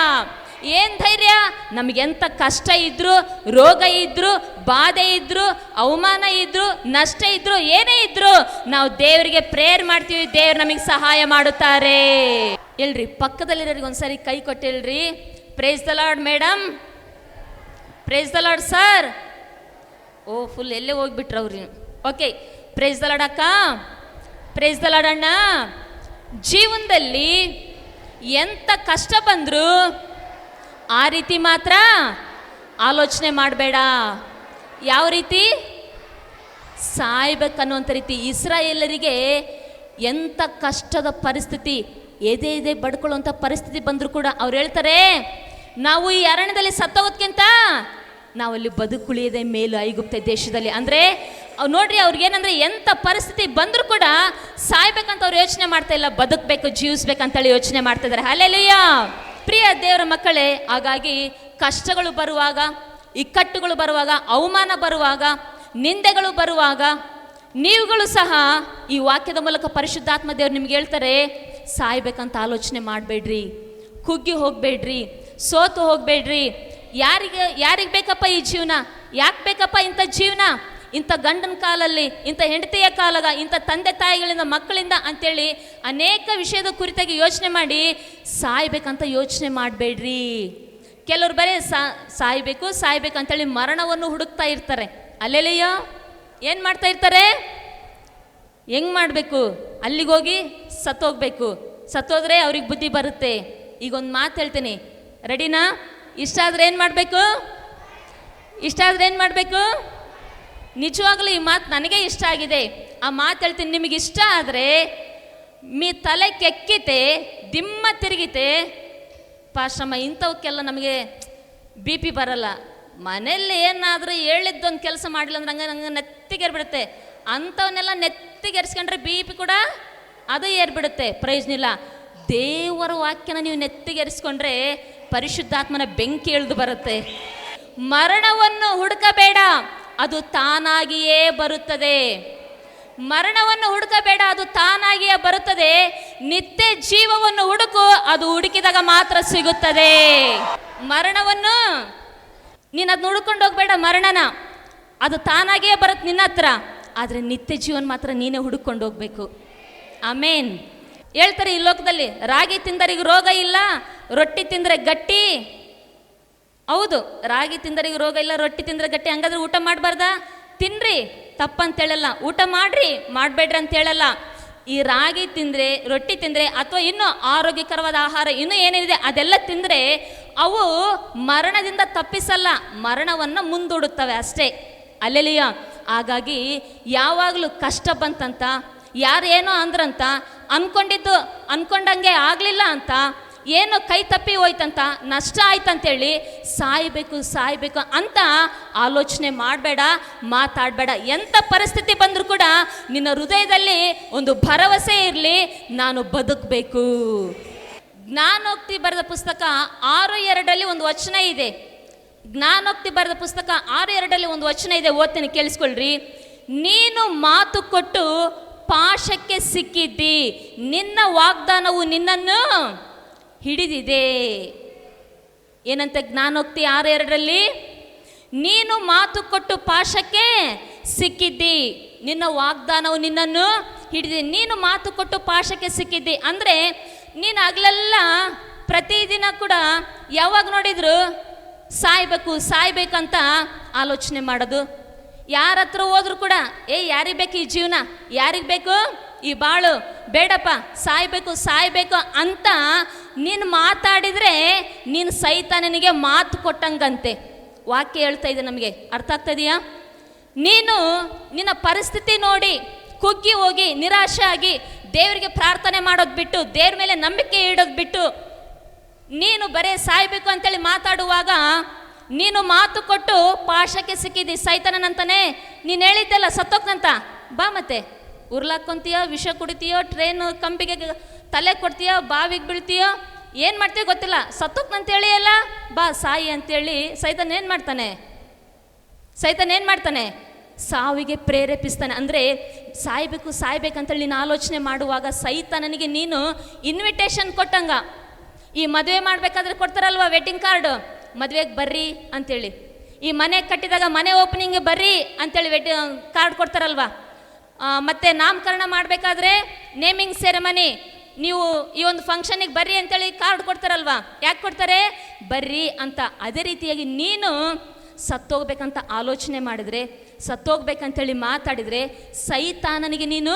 ಏನು ಧೈರ್ಯ? ನಮಗೆಂಥ ಕಷ್ಟ ಇದ್ರು, ರೋಗ ಇದ್ರು, ಬಾಧೆ ಇದ್ರು, ಅವಮಾನ ಇದ್ರು, ನಷ್ಟ ಇದ್ರು, ಏನೇ ಇದ್ರು ನಾವು ದೇವರಿಗೆ ಪ್ರೇಯರ್ ಮಾಡ್ತೀವಿ, ದೇವ್ರು ನಮಗೆ ಸಹಾಯ ಮಾಡುತ್ತಾರೆ. ಹೇಳ್ರಿ, ಪಕ್ಕದಲ್ಲಿರೋರಿಗೆ ಒಂದ್ಸರಿ ಕೈ ಕೊಟ್ಟಿಲ್ರಿ. Praise the lord madam, praise the lord sir. Oh, full ಎಲ್ಲೇ ಹೋಗ್ಬಿಟ್ರವ್ರಿ. ಓಕೆ, ಪ್ರೈಸ್ ದ ಲಾರ್ಡ್ ಅಕ್ಕ, ಪ್ರೈಸ್ ದ ಲಾರ್ಡ್ ಅಣ್ಣ. ಜೀವನದಲ್ಲಿ ಎಂಥ ಕಷ್ಟ ಬಂದ್ರು ಆ ರೀತಿ ಮಾತ್ರ ಆಲೋಚನೆ ಮಾಡಬೇಡ. ಯಾವ ರೀತಿ? ಸಾಯ್ಬೇಕನ್ನುವಂಥ ರೀತಿ. ಇಸ್ರಾಯೇಲರಿಗೆ ಎಂಥ ಕಷ್ಟದ ಪರಿಸ್ಥಿತಿ, ಎದೆ ಬಡ್ಕೊಳ್ಳುವಂಥ ಪರಿಸ್ಥಿತಿ ಬಂದರೂ ಕೂಡ ಅವ್ರು ಹೇಳ್ತಾರೆ, ನಾವು ಈ ಅರಣ್ಯದಲ್ಲಿ ಸತ್ತೋಗೋದ್ಕಿಂತ ನಾವಲ್ಲಿ ಬದುಕುಳಿಯದೆ ಮೇಲು ಐಗುಪ್ತ ದೇಶದಲ್ಲಿ. ಅಂದರೆ ನೋಡ್ರಿ, ಅವ್ರಿಗೇನಂದ್ರೆ ಎಂಥ ಪರಿಸ್ಥಿತಿ ಬಂದರೂ ಕೂಡ ಸಾಯ್ಬೇಕಂತ ಅವ್ರು ಯೋಚನೆ ಮಾಡ್ತಾ ಇಲ್ಲ, ಬದುಕಬೇಕು, ಜೀವಿಸ್ಬೇಕಂತೇಳಿ ಯೋಚನೆ ಮಾಡ್ತಾ ಇದ್ದಾರೆ. ಹಲ್ಲೆಲೂಯಾ. ಪ್ರಿಯ ದೇವರ ಮಕ್ಕಳೇ, ಹಾಗಾಗಿ ಕಷ್ಟಗಳು ಬರುವಾಗ, ಇಕ್ಕಟ್ಟುಗಳು ಬರುವಾಗ, ಅವಮಾನ ಬರುವಾಗ, ನಿಂದೆಗಳು ಬರುವಾಗ ನೀವುಗಳು ಸಹ ಈ ವಾಕ್ಯದ ಮೂಲಕ ಪರಿಶುದ್ಧಾತ್ಮ ದೇವರು ನಿಮ್ಗೆ ಹೇಳ್ತಾರೆ, ಸಾಯ್ಬೇಕಂತ ಆಲೋಚನೆ ಮಾಡಬೇಡ್ರಿ, ಕುಗ್ಗಿ ಹೋಗಬೇಡ್ರಿ, ಸೋತು ಹೋಗಬೇಡ್ರಿ. ಯಾರಿಗೆ ಬೇಕಪ್ಪ ಈ ಜೀವನ? ಯಾಕೆ ಬೇಕಪ್ಪ ಇಂಥ ಜೀವನ? ಇಂಥ ಗಂಡನ ಕಾಲಲ್ಲಿ, ಇಂಥ ಹೆಂಡತಿಯ ಕಾಲಾಗ, ಇಂಥ ತಂದೆ ತಾಯಿಗಳಿಂದ, ಮಕ್ಕಳಿಂದ ಅಂತೇಳಿ ಅನೇಕ ವಿಷಯದ ಕುರಿತಾಗಿ ಯೋಚನೆ ಮಾಡಿ ಸಾಯ್ಬೇಕಂತ ಯೋಚನೆ ಮಾಡಬೇಡ್ರಿ. ಕೆಲವ್ರು ಬರೀ ಸಾಯ್ಬೇಕು ಅಂತೇಳಿ ಮರಣವನ್ನು ಹುಡುಕ್ತಾ ಇರ್ತಾರೆ. ಅಲ್ಲೆಲೆಯ ಏನು ಮಾಡ್ತಾ ಇರ್ತಾರೆ? ಹೆಂಗೆ ಮಾಡಬೇಕು? ಅಲ್ಲಿಗೋಗಿ ಸತ್ತೋಗ್ಬೇಕು, ಸತ್ತೋದ್ರೆ ಅವ್ರಿಗೆ ಬುದ್ಧಿ ಬರುತ್ತೆ. ಈಗೊಂದು ಮಾತು ಹೇಳ್ತೀನಿ, ರೆಡಿನಾ? ಇಷ್ಟ ಆದರೆ ಏನು ಮಾಡಬೇಕು? ನಿಜವಾಗ್ಲೂ ಈ ಮಾತು ನನಗೆ ಇಷ್ಟ ಆಗಿದೆ. ಆ ಮಾತು ಹೇಳ್ತೀನಿ, ನಿಮಗೆ ಇಷ್ಟ ಆದರೆ ಮೀ ತಲೆ ಕೆಕ್ಕಿತೆ, ದಿಮ್ಮ ತಿರುಗಿತೆ, ಪಾಶ್ರಮ ಇಂಥವಕ್ಕೆಲ್ಲ ನಮಗೆ BP ಬರಲ್ಲ. ಮನೆಯಲ್ಲಿ ಏನಾದರೂ ಹೇಳಿದ್ದೊಂದು ಕೆಲಸ ಮಾಡಿಲ್ಲ ಅಂದ್ರೆ ಹಂಗೆ ನೆತ್ತಿಗೇರ್ಬಿಡುತ್ತೆ. ಅಂಥವನ್ನೆಲ್ಲ ನೆತ್ತಿಗೆರ್ಸ್ಕೊಂಡ್ರೆ BP ಕೂಡ ಅದು ಏರ್ಬಿಡುತ್ತೆ, ಪ್ರಯೋಜನ. ದೇವರ ವಾಕ್ಯನ ನೀವು ನೆತ್ತಿಗೆರಿಸ್ಕೊಂಡ್ರೆ ಪರಿಶುದ್ಧಾತ್ಮನ ಬೆಂಕಿ ಇಳಿದು ಬರುತ್ತೆ. ಮರಣವನ್ನು ಹುಡುಕಬೇಡ, ಅದು ತಾನಾಗಿಯೇ ಬರುತ್ತದೆ. ಮರಣವನ್ನು ಹುಡುಕಬೇಡ, ಅದು ತಾನಾಗಿಯೇ ಬರುತ್ತದೆ. ನಿತ್ಯ ಜೀವವನ್ನು ಹುಡುಕು, ಅದು ಹುಡುಕಿದಾಗ ಮಾತ್ರ ಸಿಗುತ್ತದೆ. ಮರಣವನ್ನು ನೀನು ಅದನ್ನ ಹುಡ್ಕೊಂಡು ಹೋಗ್ಬೇಡ. ಮರಣನ ಅದು ತಾನಾಗಿಯೇ ಬರುತ್ತೆ ನಿನ್ನ ಹತ್ರ. ಆದರೆ ನಿತ್ಯ ಜೀವನ ಮಾತ್ರ ನೀನೇ ಹುಡುಕೊಂಡು ಹೋಗ್ಬೇಕು. ಆಮೇನ್. ಹೇಳ್ತಾರೆ ಈ ಲೋಕದಲ್ಲಿ, ರಾಗಿ ತಿಂದರಿಗೆ ರೋಗ ಇಲ್ಲ, ರೊಟ್ಟಿ ತಿಂದರೆ ಗಟ್ಟಿ. ಹೌದು, ರಾಗಿ ತಿಂದರಿಗೆ ರೋಗ ಇಲ್ಲ, ರೊಟ್ಟಿ ತಿಂದರೆ ಗಟ್ಟಿ. ಹಂಗಾದ್ರೆ ಊಟ ಮಾಡಬಾರ್ದಾ? ತಿನ್ರಿ, ತಪ್ಪಂತೇಳಲ್ಲ. ಊಟ ಮಾಡ್ರಿ, ಮಾಡಬೇಡ್ರಿ ಅಂತ ಹೇಳಲ್ಲ. ಈ ರಾಗಿ ತಿಂದರೆ, ರೊಟ್ಟಿ ತಿಂದರೆ, ಅಥವಾ ಇನ್ನೂ ಆರೋಗ್ಯಕರವಾದ ಆಹಾರ ಇನ್ನೂ ಏನಿದೆ ಅದೆಲ್ಲ ತಿಂದರೆ ಅವು ಮರಣದಿಂದ ತಪ್ಪಿಸಲ್ಲ, ಮರಣವನ್ನು ಮುಂದೂಡುತ್ತವೆ ಅಷ್ಟೇ. ಅಲ್ಲೆಲಿಯ. ಹಾಗಾಗಿ ಯಾವಾಗಲೂ ಕಷ್ಟ ಬಂತಂತ, ಯಾರೇನೋ ಅಂದ್ರಂತ, ಅನ್ಕೊಂಡಂಗೆ ಆಗಲಿಲ್ಲ ಅಂತ, ಏನೋ ಕೈ ತಪ್ಪಿ ಹೋಯ್ತಂತ, ನಷ್ಟ ಆಯ್ತಂತೇಳಿ ಸಾಯ್ಬೇಕು ಅಂತ ಆಲೋಚನೆ ಮಾಡಬೇಡ, ಮಾತಾಡಬೇಡ. ಎಂಥ ಪರಿಸ್ಥಿತಿ ಬಂದರೂ ಕೂಡ ನಿನ್ನ ಹೃದಯದಲ್ಲಿ ಒಂದು ಭರವಸೆ ಇರಲಿ, ನಾನು ಬದುಕಬೇಕು. ಜ್ಞಾನೋಕ್ತಿ ಬರೆದ ಪುಸ್ತಕ 6:2 ಒಂದು ವಚನ ಇದೆ. ಜ್ಞಾನೋಕ್ತಿ ಬರೆದ ಪುಸ್ತಕ 6:2 ಒಂದು ವಚನ ಇದೆ, ಓದ್ತೇನೆ, ಕೇಳಿಸ್ಕೊಳ್ರಿ. ನೀನು ಮಾತು ಕೊಟ್ಟು ಪಾಶಕ್ಕೆ ಸಿಕ್ಕಿದ್ದಿ, ನಿನ್ನ ವಾಗ್ದಾನವು ನಿನ್ನನ್ನು ಹಿಡಿದಿದೆ. ಏನಂತೆ ಜ್ಞಾನೋಕ್ತಿ 6:2? ನೀನು ಮಾತು ಕೊಟ್ಟು ಪಾಶಕ್ಕೆ ಸಿಕ್ಕಿದ್ದಿ, ನಿನ್ನ ವಾಗ್ದಾನವು ನಿನ್ನನ್ನು ಹಿಡಿದಿ. ನೀನು ಮಾತು ಕೊಟ್ಟು ಪಾಶಕ್ಕೆ ಸಿಕ್ಕಿದ್ದಿ ಅಂದರೆ ನೀನು ಹಗಲೆಲ್ಲ ಪ್ರತಿದಿನ ಕೂಡ ಯಾವಾಗ ನೋಡಿದ್ರು ಸಾಯ್ಬೇಕಂತ ಆಲೋಚನೆ ಮಾಡೋದು. ಯಾರ ಹತ್ರ ಹೋದ್ರು ಕೂಡ ಯಾರಿಗೆ ಬೇಕು ಈ ಜೀವನ, ಯಾರಿಗೆ ಬೇಕು ಈ ಬಾಳು, ಬೇಡಪ್ಪ ಸಾಯ್ಬೇಕು ಅಂತ ನೀನು ಮಾತಾಡಿದರೆ ನೀನು ಸೈತಾನನಿಗೆ ಮಾತು ಕೊಟ್ಟಂಗಂತೆ. ವಾಕ್ಯ ಹೇಳ್ತಾ ಇದೆ, ನಮಗೆ ಅರ್ಥ ಆಗ್ತಾ ಇದೆಯಾ? ನೀನು ನಿನ್ನ ಪರಿಸ್ಥಿತಿ ನೋಡಿ ಕುಗ್ಗಿ ಹೋಗಿ ನಿರಾಶೆ ಆಗಿ ದೇವರಿಗೆ ಪ್ರಾರ್ಥನೆ ಮಾಡೋದು ಬಿಟ್ಟು, ದೇವ್ರ ಮೇಲೆ ನಂಬಿಕೆ ಇಡೋದು ಬಿಟ್ಟು ನೀನು ಬರೇ ಸಾಯ್ಬೇಕು ಅಂತೇಳಿ ಮಾತಾಡುವಾಗ ನೀನು ಮಾತು ಕೊಟ್ಟು ಪಾಶಕ್ಕೆ ಸಿಕ್ಕಿದ್ದಿ ಸೈತಾನನಂತಾನೆ. ನೀನು ಹೇಳಿದ್ದೆಲ್ಲ ಸತ್ತೋಗ್ನಂತ, ಬಾ ಮತ್ತೆ ಉರ್ಲಾಕೊಂತೀಯೋ, ವಿಷ ಕುಡಿತೀಯೋ, ಟ್ರೈನ್ ಕಂಬಿಗೆ ತಲೆ ಕೊಡ್ತೀಯೋ, ಬಾವಿಗೆ ಬೀಳ್ತೀಯೋ, ಏನು ಮಾಡ್ತೀಯೋ ಗೊತ್ತಿಲ್ಲ, ಸತ್ತೋಗ್ನಂತೇಳಿ ಅಲ್ಲ, ಬಾ ಸಾಯಿ ಅಂತೇಳಿ ಸೈತಾನ ಏನು ಮಾಡ್ತಾನೆ? ಸಾವಿಗೆ ಪ್ರೇರೇಪಿಸ್ತಾನೆ. ಅಂದರೆ ಸಾಯ್ಬೇಕಂತೇಳಿ ನೀನು ಆಲೋಚನೆ ಮಾಡುವಾಗ ಸೈತಾನನಿಗೆ ನೀನು ಇನ್ವಿಟೇಷನ್ ಕೊಟ್ಟಂಗ. ಈ ಮದುವೆ ಮಾಡಬೇಕಾದ್ರೆ ಕೊಡ್ತಾರಲ್ವ ವೆಡ್ಡಿಂಗ್ ಕಾರ್ಡ್, ಮದುವೆಗೆ ಬರ್ರಿ ಅಂತೇಳಿ. ಈ ಮನೆ ಕಟ್ಟಿದಾಗ ಮನೆ ಓಪನಿಂಗ್ ಬರ್ರಿ ಅಂತೇಳಿ ಕಾರ್ಡ್ ಕೊಡ್ತಾರಲ್ವ. ಮತ್ತು ನಾಮಕರಣ ಮಾಡಬೇಕಾದ್ರೆ ನೇಮಿಂಗ್ ಸೆರೆಮನಿ, ನೀವು ಈ ಒಂದು ಫಂಕ್ಷನಿಗೆ ಬರ್ರಿ ಅಂತೇಳಿ ಕಾರ್ಡ್ ಕೊಡ್ತಾರಲ್ವ. ಯಾಕೆ ಕೊಡ್ತಾರೆ? ಬರ್ರಿ ಅಂತ. ಅದೇ ರೀತಿಯಾಗಿ ನೀನು ಸತ್ತೋಗ್ಬೇಕಂತ ಆಲೋಚನೆ ಮಾಡಿದರೆ, ಸತ್ತೋಗ್ಬೇಕಂತೇಳಿ ಮಾತಾಡಿದರೆ ಸೈತಾನನಿಗೆ ನೀನು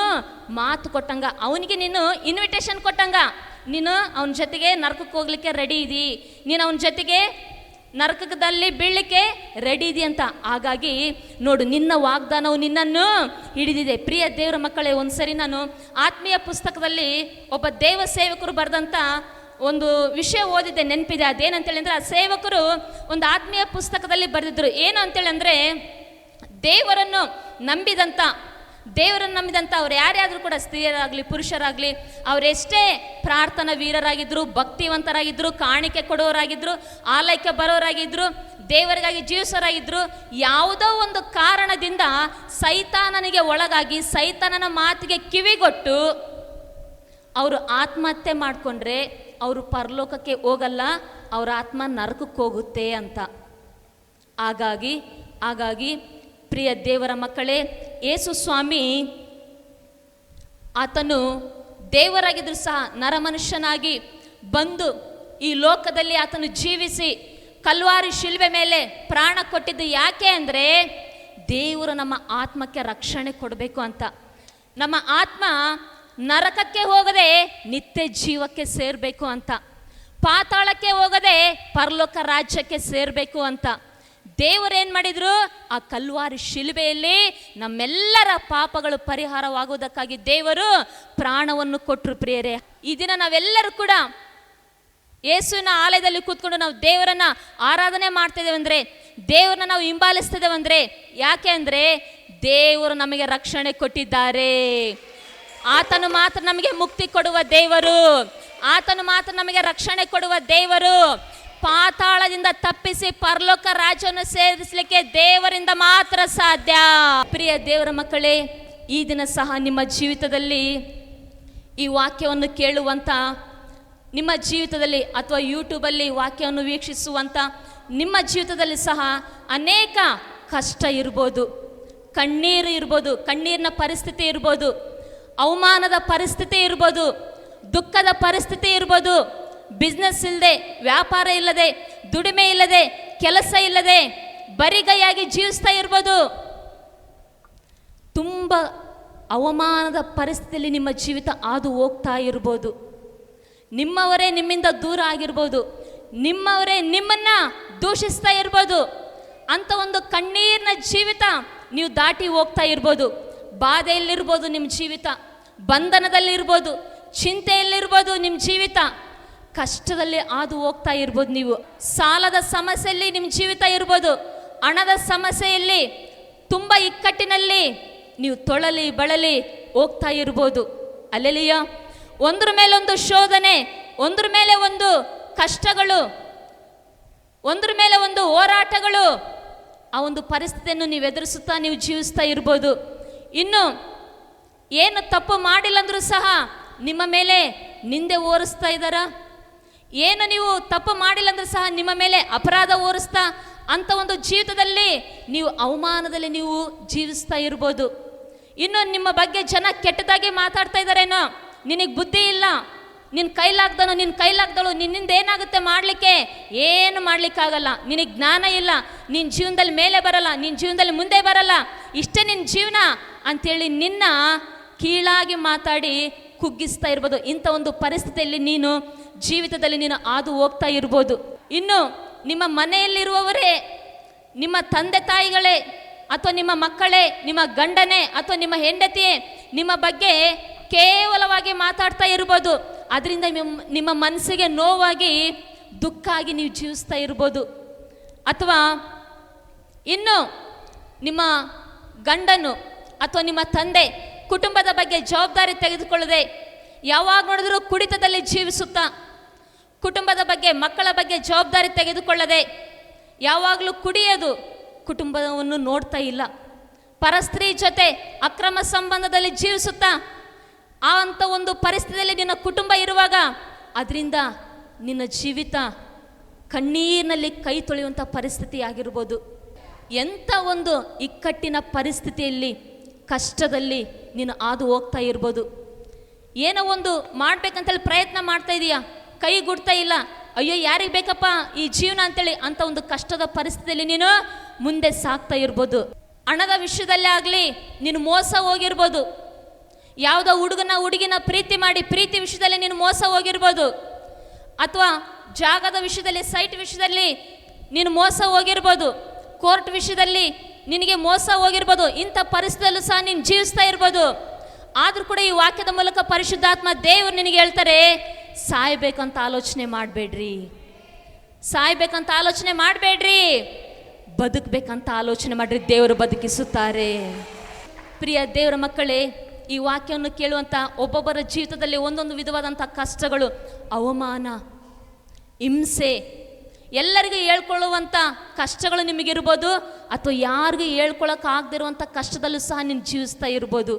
ಮಾತು ಕೊಟ್ಟಂಗ, ಅವನಿಗೆ ನೀನು ಇನ್ವಿಟೇಷನ್ ಕೊಟ್ಟಂಗ. ನೀನು ಅವನ ಜೊತೆಗೆ ನರಕಕ್ಕೆ ಹೋಗ್ಲಿಕ್ಕೆ ರೆಡಿ ಇದ್ದೀ, ನೀನು ಅವನ ಜೊತೆಗೆ ನರಕದಲ್ಲಿ ಬೀಳಲಿಕ್ಕೆ ರೆಡಿ ಇದೆಯಾ ಅಂತ. ಹಾಗಾಗಿ ನೋಡು, ನಿನ್ನ ವಾಗ್ದಾನವು ನಿನ್ನನ್ನು ಹಿಡಿದಿದೆ. ಪ್ರಿಯ ದೇವರ ಮಕ್ಕಳೇ, ಒಂದ್ಸರಿ ನಾನು ಆತ್ಮೀಯ ಪುಸ್ತಕದಲ್ಲಿ ಒಬ್ಬ ದೇವ ಸೇವಕರು ಬರೆದಂಥ ಒಂದು ವಿಷಯ ಓದಿದ್ದೆ, ನೆನಪಿದೆ. ಅದೇನಂತೇಳಿ ಅಂದರೆ, ಆ ಸೇವಕರು ಒಂದು ಆತ್ಮೀಯ ಪುಸ್ತಕದಲ್ಲಿ ಬರೆದಿದ್ರು. ಏನು ಅಂತೇಳಿ ಅಂದರೆ, ದೇವರನ್ನು ನಂಬಿದಂಥ ಅವ್ರು ಯಾರ್ಯಾದರೂ ಕೂಡ, ಸ್ತ್ರೀಯರಾಗಲಿ ಪುರುಷರಾಗಲಿ, ಅವರೆಷ್ಟೇ ಪ್ರಾರ್ಥನಾ ವೀರರಾಗಿದ್ದರು, ಭಕ್ತಿವಂತರಾಗಿದ್ದರು, ಕಾಣಿಕೆ ಕೊಡೋರಾಗಿದ್ದರು, ಆಲಯಕ್ಕೆ ಬರೋರಾಗಿದ್ದರು, ದೇವರಿಗಾಗಿ ಜೀವಿಸೋರಾಗಿದ್ದರು, ಯಾವುದೋ ಒಂದು ಕಾರಣದಿಂದ ಸೈತಾನನಿಗೆ ಒಳಗಾಗಿ ಸೈತಾನನ ಮಾತಿಗೆ ಕಿವಿಗೊಟ್ಟು ಅವರು ಆತ್ಮಹತ್ಯೆ ಮಾಡಿಕೊಂಡ್ರೆ ಅವರು ಪರಲೋಕಕ್ಕೆ ಹೋಗಲ್ಲ, ಅವರ ಆತ್ಮ ನರಕಕ್ಕೆ ಹೋಗುತ್ತೆ ಅಂತ. ಹಾಗಾಗಿ ಪ್ರಿಯ ದೇವರ ಮಕ್ಕಳೇ, ಯೇಸು ಸ್ವಾಮಿ ಆತನು ದೇವರಾಗಿದ್ದರೂ ಸಹ ನರಮನುಷ್ಯನಾಗಿ ಬಂದು ಈ ಲೋಕದಲ್ಲಿ ಆತನು ಜೀವಿಸಿ ಕಲ್ವಾರಿ ಶಿಲ್ಬೆ ಮೇಲೆ ಪ್ರಾಣ ಕೊಟ್ಟಿದ್ದು ಯಾಕೆ ಅಂದರೆ, ದೇವರು ನಮ್ಮ ಆತ್ಮಕ್ಕೆ ರಕ್ಷಣೆ ಕೊಡಬೇಕು ಅಂತ. ನಮ್ಮ ಆತ್ಮ ನರಕಕ್ಕೆ ಹೋಗದೆ ನಿತ್ಯ ಜೀವಕ್ಕೆ ಸೇರಬೇಕು ಅಂತ, ಪಾತಾಳಕ್ಕೆ ಹೋಗದೆ ಪರಲೋಕ ರಾಜ್ಯಕ್ಕೆ ಸೇರಬೇಕು ಅಂತ ದೇವರೇನು ಮಾಡಿದ್ರು? ಆ ಕಲ್ವಾರಿ ಶಿಲುಬೆಯಲ್ಲಿ ನಮ್ಮೆಲ್ಲರ ಪಾಪಗಳು ಪರಿಹಾರವಾಗುವುದಕ್ಕಾಗಿ ದೇವರು ಪ್ರಾಣವನ್ನು ಕೊಟ್ಟರು. ಪ್ರಿಯರೇ, ಈ ದಿನ ನಾವೆಲ್ಲರೂ ಕೂಡ ಯೇಸುವಿನ ಆಲಯದಲ್ಲಿ ಕೂತ್ಕೊಂಡು ನಾವು ದೇವರನ್ನ ಆರಾಧನೆ ಮಾಡ್ತಿದ್ದೇವೆ ಅಂದರೆ, ದೇವರನ್ನ ನಾವು ಹಿಂಬಾಲಿಸ್ತಿದ್ದೇವೆ ಅಂದರೆ, ಯಾಕೆ ಅಂದರೆ ದೇವರು ನಮಗೆ ರಕ್ಷಣೆ ಕೊಟ್ಟಿದ್ದಾರೆ. ಆತನು ಮಾತ್ರ ನಮಗೆ ಮುಕ್ತಿ ಕೊಡುವ ದೇವರು, ಆತನು ಮಾತ್ರ ನಮಗೆ ರಕ್ಷಣೆ ಕೊಡುವ ದೇವರು. ಪಾತಾಳದಿಂದ ತಪ್ಪಿಸಿ ಪರಲೋಕ ರಾಜ್ಯವನ್ನು ಸೇರಿಸಲಿಕ್ಕೆ ದೇವರಿಂದ ಮಾತ್ರ ಸಾಧ್ಯ. ಪ್ರಿಯ ದೇವರ ಮಕ್ಕಳೇ, ಈ ದಿನ ಸಹ ನಿಮ್ಮ ಜೀವಿತದಲ್ಲಿ ಈ ವಾಕ್ಯವನ್ನು ಕೇಳುವಂಥ, ನಿಮ್ಮ ಜೀವಿತದಲ್ಲಿ ಅಥವಾ ಯೂಟ್ಯೂಬಲ್ಲಿ ವಾಕ್ಯವನ್ನು ವೀಕ್ಷಿಸುವಂಥ ನಿಮ್ಮ ಜೀವಿತದಲ್ಲಿ ಸಹ ಅನೇಕ ಕಷ್ಟ ಇರ್ಬೋದು, ಕಣ್ಣೀರು ಇರ್ಬೋದು, ಕಣ್ಣೀರಿನ ಪರಿಸ್ಥಿತಿ ಇರ್ಬೋದು, ಅವಮಾನದ ಪರಿಸ್ಥಿತಿ ಇರ್ಬೋದು, ದುಃಖದ ಪರಿಸ್ಥಿತಿ ಇರ್ಬೋದು, ಬಿಸ್ನೆಸ್ ಇಲ್ಲದೆ, ವ್ಯಾಪಾರ ಇಲ್ಲದೆ, ದುಡಿಮೆ ಇಲ್ಲದೆ, ಕೆಲಸ ಇಲ್ಲದೆ ಬರಿಗೈಯಾಗಿ ಜೀವಿಸ್ತಾ ಇರ್ಬೋದು. ತುಂಬ ಅವಮಾನದ ಪರಿಸ್ಥಿತಿಯಲ್ಲಿ ನಿಮ್ಮ ಜೀವಿತ ಹಾದು ಹೋಗ್ತಾ ಇರ್ಬೋದು. ನಿಮ್ಮವರೇ ನಿಮ್ಮಿಂದ ದೂರ ಆಗಿರ್ಬೋದು, ನಿಮ್ಮವರೇ ನಿಮ್ಮನ್ನು ದೂಷಿಸ್ತಾ ಇರ್ಬೋದು. ಅಂಥ ಒಂದು ಕಣ್ಣೀರಿನ ಜೀವಿತ ನೀವು ದಾಟಿ ಹೋಗ್ತಾ ಇರ್ಬೋದು. ಬಾಧೆಯಲ್ಲಿರ್ಬೋದು ನಿಮ್ಮ ಜೀವಿತ, ಬಂಧನದಲ್ಲಿರ್ಬೋದು, ಚಿಂತೆಯಲ್ಲಿರ್ಬೋದು ನಿಮ್ಮ ಜೀವಿತ, ಕಷ್ಟದಲ್ಲಿ ಹಾದು ಹೋಗ್ತಾ ಇರ್ಬೋದು. ನೀವು ಸಾಲದ ಸಮಸ್ಯೆಯಲ್ಲಿ ನಿಮ್ಮ ಜೀವಿತ ಇರ್ಬೋದು, ಹಣದ ಸಮಸ್ಯೆಯಲ್ಲಿ ತುಂಬ ಇಕ್ಕಟ್ಟಿನಲ್ಲಿ ನೀವು ತೊಳಲಿ ಬಳಲಿ ಹೋಗ್ತಾ ಇರ್ಬೋದು. ಅಲ್ಲೆಲಿಯ ಒಂದ್ರ ಮೇಲೊಂದು ಶೋಧನೆ ಒಂದ್ರ ಮೇಲೆ ಒಂದು ಕಷ್ಟಗಳು, ಒಂದ್ರ ಮೇಲೆ ಒಂದು ಹೋರಾಟಗಳು, ಆ ಒಂದು ಪರಿಸ್ಥಿತಿಯನ್ನು ನೀವು ಎದುರಿಸುತ್ತಾ ನೀವು ಜೀವಿಸ್ತಾ ಇರ್ಬೋದು. ಇನ್ನು ಏನು ತಪ್ಪು ಮಾಡಿಲ್ಲ ಅಂದರೂ ಸಹ ನಿಮ್ಮ ಮೇಲೆ ನಿಂದೆ ಹೊರಿಸ್ತಾ ಇದ್ದಾರ, ಏನು ನೀವು ತಪ್ಪು ಮಾಡಿಲ್ಲ ಅಂದರೂ ಸಹ ನಿಮ್ಮ ಮೇಲೆ ಅಪರಾಧ ಹೊರಿಸ್ತಾ ಅಂಥ ಒಂದು ಜೀವಿತದಲ್ಲಿ ನೀವು ಅವಮಾನದಲ್ಲಿ ನೀವು ಜೀವಿಸ್ತಾ ಇರ್ಬೋದು. ಇನ್ನು ನಿಮ್ಮ ಬಗ್ಗೆ ಜನ ಕೆಟ್ಟದಾಗಿ ಮಾತಾಡ್ತಾ ಇದ್ದಾರೇನೋ, ನಿನಗೆ ಬುದ್ಧಿ ಇಲ್ಲ, ನಿನ್ನ ಕೈಲಾಗ್ದಳು, ನಿನ್ನಿಂದ ಏನಾಗುತ್ತೆ ಮಾಡಲಿಕ್ಕೆ, ಏನು ಮಾಡಲಿಕ್ಕಾಗಲ್ಲ, ನಿನಗೆ ಜ್ಞಾನ ಇಲ್ಲ, ನಿನ್ನ ಜೀವನದಲ್ಲಿ ಮೇಲೆ ಬರಲ್ಲ, ನಿನ್ನ ಜೀವನದಲ್ಲಿ ಮುಂದೆ ಬರಲ್ಲ, ಇಷ್ಟೇ ನಿನ್ನ ಜೀವನ ಅಂಥೇಳಿ ನಿನ್ನ ಕೀಳಾಗಿ ಮಾತಾಡಿ ಕುಗ್ಗಿಸ್ತಾ ಇರ್ಬೋದು. ಇಂಥ ಒಂದು ಪರಿಸ್ಥಿತಿಯಲ್ಲಿ ನೀನು ಜೀವಿತದಲ್ಲಿ ನೀನು ಹಾದು ಹೋಗ್ತಾ ಇರ್ಬೋದು. ಇನ್ನು ನಿಮ್ಮ ಮನೆಯಲ್ಲಿರುವವರೇ, ನಿಮ್ಮ ತಂದೆ ತಾಯಿಗಳೇ ಅಥವಾ ನಿಮ್ಮ ಮಕ್ಕಳೇ, ನಿಮ್ಮ ಗಂಡನೇ ಅಥವಾ ನಿಮ್ಮ ಹೆಂಡತಿಯೇ ನಿಮ್ಮ ಬಗ್ಗೆ ಕೇವಲವಾಗಿ ಮಾತಾಡ್ತಾ ಇರ್ಬೋದು. ಅದರಿಂದ ನಿಮ್ಮ ಮನಸ್ಸಿಗೆ ನೋವಾಗಿ ದುಃಖ ಆಗಿ ನೀವು ಜೀವಿಸ್ತಾ ಇರ್ಬೋದು. ಅಥವಾ ಇನ್ನು ನಿಮ್ಮ ಗಂಡನು ಅಥವಾ ನಿಮ್ಮ ತಂದೆ ಕುಟುಂಬದ ಬಗ್ಗೆ ಜವಾಬ್ದಾರಿ ತೆಗೆದುಕೊಳ್ಳದೆ ಯಾವಾಗ ನೋಡಿದ್ರೂ ಕುಡಿತದಲ್ಲಿ ಜೀವಿಸುತ್ತಾ, ಕುಟುಂಬದ ಬಗ್ಗೆ ಮಕ್ಕಳ ಬಗ್ಗೆ ಜವಾಬ್ದಾರಿ ತೆಗೆದುಕೊಳ್ಳದೆ ಯಾವಾಗಲೂ ಕುಡಿಯೋದು, ಕುಟುಂಬವನ್ನು ನೋಡ್ತಾ ಇಲ್ಲ, ಪರಸ್ತ್ರೀ ಜೊತೆ ಅಕ್ರಮ ಸಂಬಂಧದಲ್ಲಿ ಜೀವಿಸುತ್ತಾ ಆ ಅಂಥ ಒಂದು ಪರಿಸ್ಥಿತಿಯಲ್ಲಿ ನಿನ್ನ ಕುಟುಂಬ ಇರುವಾಗ ಅದರಿಂದ ನಿನ್ನ ಜೀವಿತ ಕಣ್ಣೀರಿನಲ್ಲಿ ಕೈ ತೊಳೆಯುವಂಥ ಪರಿಸ್ಥಿತಿ ಆಗಿರ್ಬೋದು. ಎಂಥ ಒಂದು ಇಕ್ಕಟ್ಟಿನ ಪರಿಸ್ಥಿತಿಯಲ್ಲಿ, ಕಷ್ಟದಲ್ಲಿ ನೀನು ಹಾದು ಹೋಗ್ತಾ ಇರ್ಬೋದು. ಏನೋ ಒಂದು ಮಾಡ್ಬೇಕಂತೇಳಿ ಪ್ರಯತ್ನ ಮಾಡ್ತಾ ಇದೀಯಾ, ಕೈಗೂಡ್ತಾ ಇಲ್ಲ, ಅಯ್ಯೋ ಯಾರಿಗೆ ಬೇಕಪ್ಪ ಈ ಜೀವನ ಅಂತೇಳಿ ಅಂಥ ಒಂದು ಕಷ್ಟದ ಪರಿಸ್ಥಿತಿಯಲ್ಲಿ ನೀನು ಮುಂದೆ ಸಾಗ್ತಾ ಇರ್ಬೋದು. ಹಣದ ವಿಷಯದಲ್ಲೇ ಆಗಲಿ ನೀನು ಮೋಸ ಹೋಗಿರ್ಬೋದು, ಯಾವುದೋ ಹುಡುಗಿನ ಪ್ರೀತಿ ಮಾಡಿ ಪ್ರೀತಿ ವಿಷಯದಲ್ಲಿ ನೀನು ಮೋಸ ಹೋಗಿರ್ಬೋದು, ಅಥವಾ ಜಾಗದ ವಿಷಯದಲ್ಲಿ, ಸೈಟ್ ವಿಷಯದಲ್ಲಿ ನೀನು ಮೋಸ ಹೋಗಿರ್ಬೋದು, ಕೋರ್ಟ್ ವಿಷಯದಲ್ಲಿ ನಿನಗೆ ಮೋಸ ಹೋಗಿರ್ಬೋದು. ಇಂಥ ಪರಿಸ್ಥಿತಿಯಲ್ಲೂ ಸಹ ನೀನು ಜೀವಿಸ್ತಾ ಇರ್ಬೋದು. ಆದರೂ ಕೂಡ ಈ ವಾಕ್ಯದ ಮೂಲಕ ಪರಿಶುದ್ಧಾತ್ಮ ದೇವರು ನಿನಗೆ ಹೇಳ್ತಾರೆ, ಸಾಯ್ಬೇಕಂತ ಆಲೋಚನೆ ಮಾಡಬೇಡ್ರಿ, ಸಾಯ್ಬೇಕಂತ ಆಲೋಚನೆ ಮಾಡಬೇಡ್ರಿ, ಬದುಕಬೇಕಂತ ಆಲೋಚನೆ ಮಾಡ್ರಿ, ದೇವರು ಬದುಕಿಸುತ್ತಾರೆ. ಪ್ರಿಯ ದೇವರ ಮಕ್ಕಳೇ, ಈ ವಾಕ್ಯವನ್ನು ಕೇಳುವಂಥ ಒಬ್ಬೊಬ್ಬರ ಜೀವಿತದಲ್ಲಿ ಒಂದೊಂದು ವಿಧವಾದಂಥ ಕಷ್ಟಗಳು, ಅವಮಾನ, ಹಿಂಸೆ, ಎಲ್ಲರಿಗೂ ಹೇಳ್ಕೊಳ್ಳುವಂಥ ಕಷ್ಟಗಳು ನಿಮಗಿರ್ಬೋದು, ಅಥವಾ ಯಾರಿಗೂ ಹೇಳ್ಕೊಳ್ಳೋಕ್ಕಾಗದಿರುವಂಥ ಕಷ್ಟದಲ್ಲೂ ಸಹ ನೀನು ಜೀವಿಸ್ತಾ ಇರ್ಬೋದು.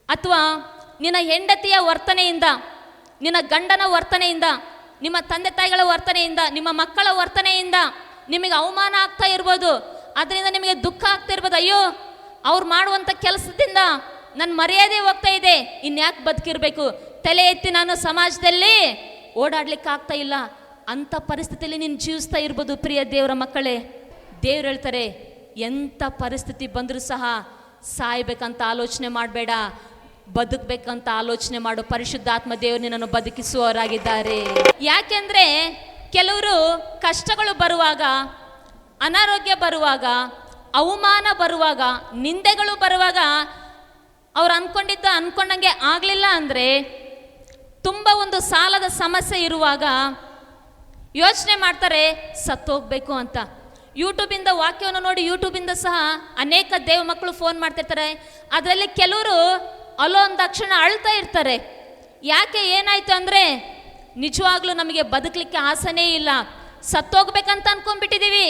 ಅಥವಾ ನಿನ್ನ ಹೆಂಡತಿಯ ವರ್ತನೆಯಿಂದ, ನಿನ್ನ ಗಂಡನ ವರ್ತನೆಯಿಂದ, ನಿಮ್ಮ ತಂದೆ ತಾಯಿಗಳ ವರ್ತನೆಯಿಂದ, ನಿಮ್ಮ ಮಕ್ಕಳ ವರ್ತನೆಯಿಂದ ನಿಮಗೆ ಅವಮಾನ ಆಗ್ತಾ ಇರ್ಬೋದು. ಅದರಿಂದ ನಿಮಗೆ ದುಃಖ ಆಗ್ತಾ ಇರ್ಬೋದು. ಅಯ್ಯೋ, ಅವ್ರು ಮಾಡುವಂಥ ಕೆಲಸದಿಂದ ನನ್ನ ಮರ್ಯಾದೆ ಹೋಗ್ತಾ ಇದೆ, ಇನ್ಯಾಕೆ ಬದುಕಿರಬೇಕು, ತಲೆ ಎತ್ತಿ ನಾನು ಸಮಾಜದಲ್ಲಿ ಓಡಾಡ್ಲಿಕ್ಕೆ ಆಗ್ತಾ ಇಲ್ಲ, ಅಂಥ ಪರಿಸ್ಥಿತಿಯಲ್ಲಿ ನೀನು ಜೀವಿಸ್ತಾ ಇರ್ಬೋದು. ಪ್ರಿಯ ದೇವರ ಮಕ್ಕಳೇ, ದೇವ್ರು ಹೇಳ್ತಾರೆ, ಎಂಥ ಪರಿಸ್ಥಿತಿ ಬಂದರೂ ಸಹ ಸಾಯ್ಬೇಕಂತ ಆಲೋಚನೆ ಮಾಡಬೇಡ, ಬದುಕಬೇಕಂತ ಆಲೋಚನೆ ಮಾಡು. ಪರಿಶುದ್ಧಾತ್ಮ ದೇವರು ನಿನ್ನನ್ನು ಬದುಕಿಸುವವರಾಗಿದ್ದಾರೆ. ಯಾಕೆಂದರೆ ಕೆಲವರು ಕಷ್ಟಗಳು ಬರುವಾಗ, ಅನಾರೋಗ್ಯ ಬರುವಾಗ, ಅವಮಾನ ಬರುವಾಗ, ನಿಂದೆಗಳು ಬರುವಾಗ ಅವ್ರು ಅನ್ಕೊಂಡಂಗೆ ಆಗಲಿಲ್ಲ ಅಂದರೆ, ತುಂಬ ಒಂದು ಸಾಲದ ಸಮಸ್ಯೆ ಇರುವಾಗ ಯೋಚನೆ ಮಾಡ್ತಾರೆ ಸತ್ತೋಗ್ಬೇಕು ಅಂತ. ಯೂಟ್ಯೂಬಿಂದ ವಾಕ್ಯವನ್ನು ನೋಡಿ ಯೂಟ್ಯೂಬಿಂದ ಸಹ ಅನೇಕ ದೇವ ಮಕ್ಕಳು ಫೋನ್ ಮಾಡ್ತಿರ್ತಾರೆ. ಅದರಲ್ಲಿ ಕೆಲವರು ಅಲ್ಲೋ ಒಂದು ತಕ್ಷಣ ಅಳ್ತಾ ಇರ್ತಾರೆ. ಯಾಕೆ, ಏನಾಯ್ತು ಅಂದರೆ, ನಿಜವಾಗ್ಲೂ ನಮಗೆ ಬದುಕಲಿಕ್ಕೆ ಆಸೆನೇ ಇಲ್ಲ, ಸತ್ತೋಗ್ಬೇಕಂತ ಅಂದ್ಕೊಂಡ್ಬಿಟ್ಟಿದ್ದೀವಿ.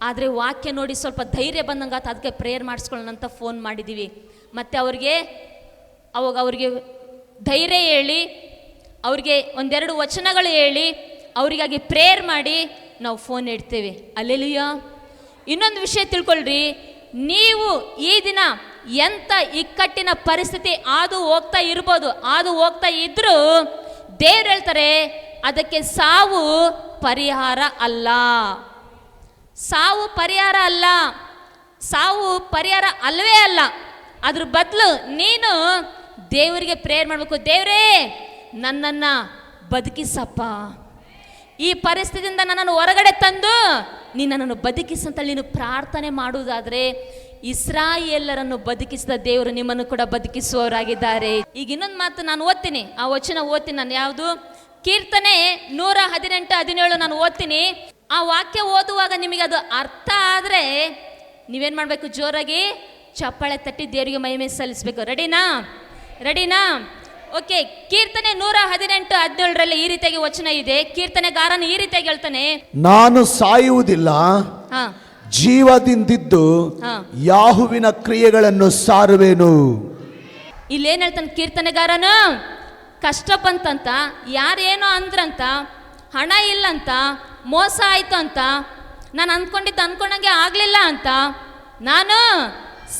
ಆದರೆ ವಾಕ್ಯ ನೋಡಿ ಸ್ವಲ್ಪ ಧೈರ್ಯ ಬಂದಂಗಾತ, ಅದಕ್ಕೆ ಪ್ರೇಯರ್ ಮಾಡಿಸ್ಕೊಳ್ಳೋಣ ಅಂತ ಫೋನ್ ಮಾಡಿದ್ದೀವಿ. ಮತ್ತು ಅವ್ರಿಗೆ ಧೈರ್ಯ ಹೇಳಿ, ಅವ್ರಿಗೆ ಒಂದೆರಡು ವಚನಗಳು ಹೇಳಿ, ಅವರಿಗಾಗಿ ಪ್ರೇಯರ್ ಮಾಡಿ ನಾವು ಫೋನ್ ಇಡ್ತೇವೆ. ಅಲ್ಲೆಲೂಯಾ. ಇನ್ನೊಂದು ವಿಷಯ ತಿಳ್ಕೊಳ್ರಿ, ನೀವು ಈ ದಿನ ಎಂಥ ಇಕ್ಕಟ್ಟಿನ ಪರಿಸ್ಥಿತಿ ಹಾದು ಹೋಗ್ತಾ ಇರ್ಬೋದು, ಹಾದು ಹೋಗ್ತಾ ಇದ್ರೂ ದೇವ್ರು ಹೇಳ್ತಾರೆ, ಅದಕ್ಕೆ ಸಾವು ಪರಿಹಾರ ಅಲ್ಲ. ಸಾವು ಪರಿಹಾರ ಅಲ್ಲ, ಸಾವು ಪರಿಹಾರ ಅಲ್ಲವೇ ಅಲ್ಲ. ಅದ್ರ ಬದಲು ನೀನು ದೇವರಿಗೆ ಪ್ರೇಯರ್ ಮಾಡಬೇಕು. ದೇವರೇ, ನನ್ನನ್ನು ಬದುಕಿಸಪ್ಪ, ಈ ಪರಿಸ್ಥಿತಿಯಿಂದ ನನ್ನನ್ನು ಹೊರಗಡೆ ತಂದು ನೀನು ನನ್ನನ್ನು ಬದುಕಿಸಂತೇಳಿ ನೀನು ಪ್ರಾರ್ಥನೆ ಮಾಡುವುದಾದರೆ, ಇಸ್ರಾಯೇಲರನ್ನು ಬದುಕಿಸಿದ ದೇವರು ನಿಮ್ಮನ್ನು ಕೂಡ ಬದುಕಿಸುವವರಾಗಿದ್ದಾರೆ. ಈಗ ಇನ್ನೊಂದು ಮಾತು ನಾನು ಓದ್ತೀನಿ, ಆ ವಚನ ಓದ್ತೀನಿ ನಾನು. ಯಾವುದು? ಕೀರ್ತನೆ 118:17 ನಾನು ಓದ್ತೀನಿ. ಆ ವಾಕ್ಯ ಓದುವಾಗ ನಿಮಗೆ ಅದು ಅರ್ಥ ಆದರೆ ನೀವೇನು ಮಾಡಬೇಕು? ಜೋರಾಗಿ ಚಪ್ಪಾಳೆ ತಟ್ಟಿ ದೇವರಿಗೆ ಮಹಿಮೆ ಸಲ್ಲಿಸಬೇಕು. ರೆಡಿನಾ? ಓಕೆ, ಕೀರ್ತನೆ 118:17 ಈ ರೀತಿಯಾಗಿ ವಚನ ಇದೆ. ಕೀರ್ತನೆಗಾರನು ಈ ರೀತಿಯಾಗಿ ಹೇಳ್ತಾನೆ, ನಾನು ಸಾಯುವುದಿಲ್ಲ, ಹಾ ಜೀವದಿಂದಿದ್ದು ಹಾ. ಯಾಹುವಿನ ಕ್ರಿಯೆಗಳನ್ನು ಸಾರುವೆನು. ಇಲ್ಲೇನ್ ಹೇಳ್ತಾನೆ ಕೀರ್ತನೆಗಾರನು? ಕಷ್ಟ ಬಂತಂತ, ಯಾರೇನೋ ಅಂದ್ರಂತ, ಹಣ ಇಲ್ಲಂತ, ಮೋಸ ಆಯ್ತು ಅಂತ, ನಾನು ಅನ್ಕೊಂಡಂಗೆ ಆಗ್ಲಿಲ್ಲ ಅಂತ, ನಾನು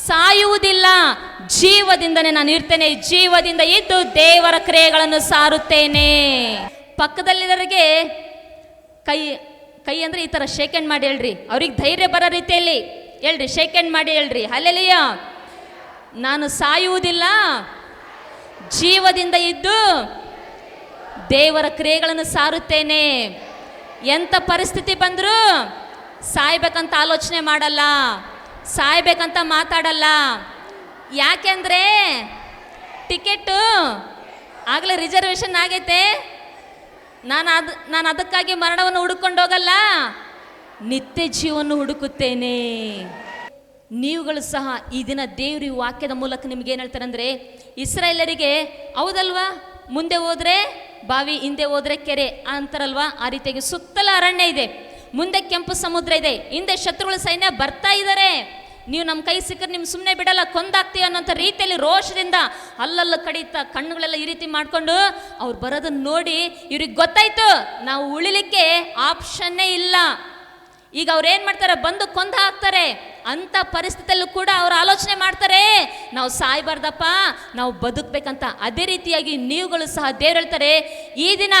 ಸಾಯುವುದಿಲ್ಲ, ಜೀವದಿಂದನೇ ನಾನು ಇರ್ತೇನೆ, ಜೀವದಿಂದ ಇದ್ದು ದೇವರ ಕ್ರಿಯೆಗಳನ್ನು ಸಾರುತ್ತೇನೆ. ಪಕ್ಕದಲ್ಲಿದ್ದವರಿಗೆ ಕೈ ಕೈ ಅಂದ್ರೆ ಈ ತರ ಶೇಕ್ ಹ್ಯಾಂಡ್ ಮಾಡಿ ಹೇಳ್ರಿ, ಅವ್ರಿಗೆ ಧೈರ್ಯ ಬರೋ ರೀತಿಯಲ್ಲಿ ಹೇಳ್ರಿ, ಶೇಕ್ ಹ್ಯಾಂಡ್ ಮಾಡಿ ಹೇಳ್ರಿ, ಹಲ್ಲೆಲೂಯಾ. ನಾನು ಸಾಯುವುದಿಲ್ಲ, ಜೀವದಿಂದ ಇದ್ದು ದೇವರ ಕ್ರಿಯೆಗಳನ್ನು ಸಾರುತ್ತೇನೆ. ಎಂಥ ಪರಿಸ್ಥಿತಿ ಬಂದರೂ ಸಾಯ್ಬೇಕಂತ ಆಲೋಚನೆ ಮಾಡಲ್ಲ, ಸಾಯ್ಬೇಕಂತ ಮಾತಾಡಲ್ಲ. ಯಾಕೆಂದ್ರೆ ಟಿಕೆಟು ಆಗಲೇ ರಿಸರ್ವೇಷನ್ ಆಗೈತೆ, ನಾನು ಅದಕ್ಕಾಗಿ ಮರಣವನ್ನು ಹುಡುಕೊಂಡು ಹೋಗಲ್ಲ, ನಿತ್ಯ ಜೀವವನ್ನು ಹುಡುಕುತ್ತೇನೆ. ನೀವುಗಳು ಸಹ ಈ ದಿನ ದೇವ್ರ ವಾಕ್ಯದ ಮೂಲಕ ನಿಮ್ಗೆ ಏನು ಹೇಳ್ತಾರೆ ಅಂದರೆ, ಇಸ್ರಾಯೇಲರಿಗೆ ಹೌದಲ್ವಾ, ಮುಂದೆ ಹೋದ್ರೆ ಬಾವಿ, ಹಿಂದೆ ಹೋದ್ರೆ ಕೆರೆ ಅಂತಾರಲ್ವಾ, ಆ ರೀತಿಯಾಗಿ ಸುತ್ತಲ ಅರಣ್ಯ ಇದೆ, ಮುಂದೆ ಕೆಂಪು ಸಮುದ್ರ ಇದೆ, ಹಿಂದೆ ಶತ್ರುಗಳ ಸೈನ್ಯ ಬರ್ತಾ ಇದ್ದಾರೆ, ನೀವು ನಮ್ಮ ಕೈ ಸಿಕ್ಕರೆ ನಿಮ್ಮ ಸುಮ್ಮನೆ ಬಿಡಲ್ಲ, ಕೊಂದಾಗ್ತೀವಿ ಅನ್ನೋಂಥ ರೀತಿಯಲ್ಲಿ ರೋಷದಿಂದ ಅಲ್ಲಲ್ಲ ಕಡಿತಾ ಕಣ್ಣುಗಳೆಲ್ಲ ಈ ರೀತಿ ಮಾಡಿಕೊಂಡು ಅವ್ರು ಬರೋದನ್ನ ನೋಡಿ ಇವ್ರಿಗೆ ಗೊತ್ತಾಯ್ತು ನಾವು ಉಳಿಲಿಕ್ಕೆ ಆಪ್ಷನ್ನೇ ಇಲ್ಲ. ಈಗ ಅವ್ರು ಏನು ಮಾಡ್ತಾರೆ, ಬಂದು ಕೊಂದು ಹಾಕ್ತಾರೆ. ಅಂಥ ಪರಿಸ್ಥಿತಿಯಲ್ಲೂ ಕೂಡ ಅವ್ರು ಆಲೋಚನೆ ಮಾಡ್ತಾರೆ, ನಾವು ಸಾಯ್ಬಾರ್ದಪ್ಪ, ನಾವು ಬದುಕಬೇಕಂತ. ಅದೇ ರೀತಿಯಾಗಿ ನೀವುಗಳು ಸಹ ದೇವ್ರು ಹೇಳ್ತಾರೆ, ಈ ದಿನ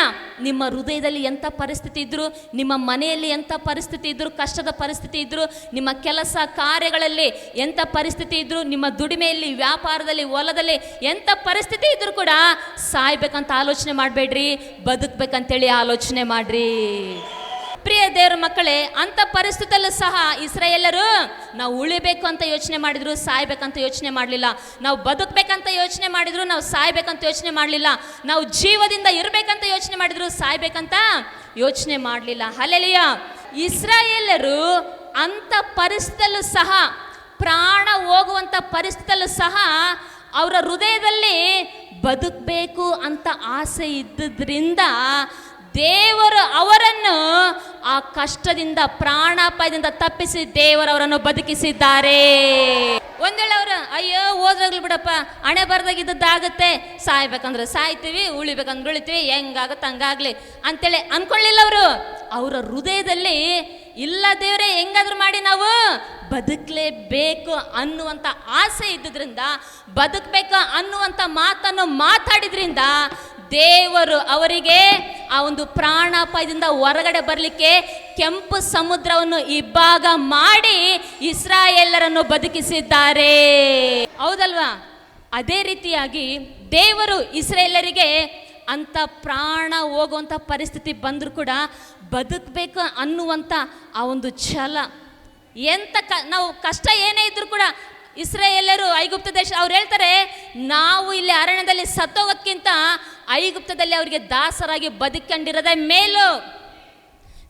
ನಿಮ್ಮ ಹೃದಯದಲ್ಲಿ ಎಂಥ ಪರಿಸ್ಥಿತಿ ಇದ್ದರೂ, ನಿಮ್ಮ ಮನೆಯಲ್ಲಿ ಎಂಥ ಪರಿಸ್ಥಿತಿ ಇದ್ದರೂ, ಕಷ್ಟದ ಪರಿಸ್ಥಿತಿ ಇದ್ದರೂ, ನಿಮ್ಮ ಕೆಲಸ ಕಾರ್ಯಗಳಲ್ಲಿ ಎಂಥ ಪರಿಸ್ಥಿತಿ ಇದ್ದರೂ, ನಿಮ್ಮ ದುಡಿಮೆಯಲ್ಲಿ, ವ್ಯಾಪಾರದಲ್ಲಿ, ಹೊಲದಲ್ಲಿ ಎಂಥ ಪರಿಸ್ಥಿತಿ ಇದ್ದರೂ ಕೂಡ ಸಾಯ್ಬೇಕಂತ ಆಲೋಚನೆ ಮಾಡಬೇಡ್ರಿ, ಬದುಕಬೇಕಂತೇಳಿ ಆಲೋಚನೆ ಮಾಡ್ರಿ. ಪ್ರಿಯ ದೇವರ ಮಕ್ಕಳೇ, ಅಂಥ ಪರಿಸ್ಥಿತಿಯಲ್ಲೂ ಸಹ ಇಸ್ರಾಯೇಲರು ನಾವು ಉಳಿಬೇಕು ಅಂತ ಯೋಚನೆ ಮಾಡಿದ್ರು, ಸಾಯ್ಬೇಕಂತ ಯೋಚನೆ ಮಾಡಲಿಲ್ಲ. ನಾವು ಬದುಕಬೇಕಂತ ಯೋಚನೆ ಮಾಡಿದ್ರು, ನಾವು ಸಾಯ್ಬೇಕಂತ ಯೋಚನೆ ಮಾಡಲಿಲ್ಲ. ನಾವು ಜೀವದಿಂದ ಇರಬೇಕಂತ ಯೋಚನೆ ಮಾಡಿದ್ರು, ಸಾಯ್ಬೇಕಂತ ಯೋಚನೆ ಮಾಡಲಿಲ್ಲ. ಹಲ್ಲೆಲೂಯಾ. ಇಸ್ರಾಯೇಲರು ಅಂಥ ಪರಿಸ್ಥಿತಿಯಲ್ಲೂ ಸಹ, ಪ್ರಾಣ ಹೋಗುವಂಥ ಪರಿಸ್ಥಿತಿಯಲ್ಲೂ ಸಹ ಅವರ ಹೃದಯದಲ್ಲಿ ಬದುಕಬೇಕು ಅಂತ ಆಸೆ ಇದ್ದುದರಿಂದ ದೇವರು ಅವರನ್ನು ಆ ಕಷ್ಟದಿಂದ, ಪ್ರಾಣಾಪಾಯದಿಂದ ತಪ್ಪಿಸಿ ದೇವರವರನ್ನು ಬದುಕಿಸಿದ್ದಾರೆ. ಒಂದ್ ವೇಳೆ ಅವರು ಅಯ್ಯೋ ಹೋದ್ರಾಗ್ಲಿ ಬಿಡಪ್ಪ, ಹಣೆ ಬರ್ದಾಗಿದ್ದಾಗುತ್ತೆ, ಸಾಯ್ಬೇಕಂದ್ರೆ ಸಾಯ್ತೀವಿ, ಉಳಿಬೇಕಂದ್ರೆ ಉಳಿತೀವಿ, ಹೆಂಗಾಗತ್ತೆ ಹಂಗಾಗ್ಲಿ ಅಂತೇಳಿ ಅನ್ಕೊಳ್ಳಿಲ್ಲ ಅವರು. ಅವರ ಹೃದಯದಲ್ಲಿ ಇಲ್ಲ, ದೇವರೇ ಹೆಂಗಾದ್ರೂ ಮಾಡಿ ನಾವು ಬದುಕಲೇಬೇಕು ಅನ್ನುವಂಥ ಆಸೆ ಇದ್ದುದ್ರಿಂದ, ಬದುಕಬೇಕು ಅನ್ನುವಂಥ ಮಾತನ್ನು ಮಾತಾಡಿದ್ರಿಂದ ದೇವರು ಅವರಿಗೆ ಆ ಒಂದು ಪ್ರಾಣಾಪಾಯದಿಂದ ಹೊರಗಡೆ ಬರಲಿಕ್ಕೆ ಕೆಂಪು ಸಮುದ್ರವನ್ನು ಇಬ್ಬಾಗ ಮಾಡಿ ಇಸ್ರಾಯೇಲರನ್ನು ಬದುಕಿಸಿದ್ದಾರೆ. ಹೌದಲ್ವಾ? ಅದೇ ರೀತಿಯಾಗಿ ದೇವರು ಇಸ್ರಾಯೇಲರಿಗೆ ಅಂಥ ಪ್ರಾಣ ಹೋಗುವಂಥ ಪರಿಸ್ಥಿತಿ ಬಂದರೂ ಕೂಡ ಬದುಕಬೇಕು ಅನ್ನುವಂಥ ಆ ಒಂದು ಛಲ, ಎಂಥ ನಾವು ಕಷ್ಟ ಏನೇ ಇದ್ರೂ ಕೂಡ ಇಸ್ರಾಯೇಲರು ಐಗುಪ್ತ ದೇಶ, ಅವ್ರು ಹೇಳ್ತಾರೆ ನಾವು ಇಲ್ಲಿ ಅರಣ್ಯದಲ್ಲಿ ಸತ್ತೋಗೋದ್ಕಿಂತ ಐಗುಪ್ತದಲ್ಲಿ ಅವರಿಗೆ ದಾಸರಾಗಿ ಬದುಕೊಂಡಿರೋದೇ ಮೇಲು.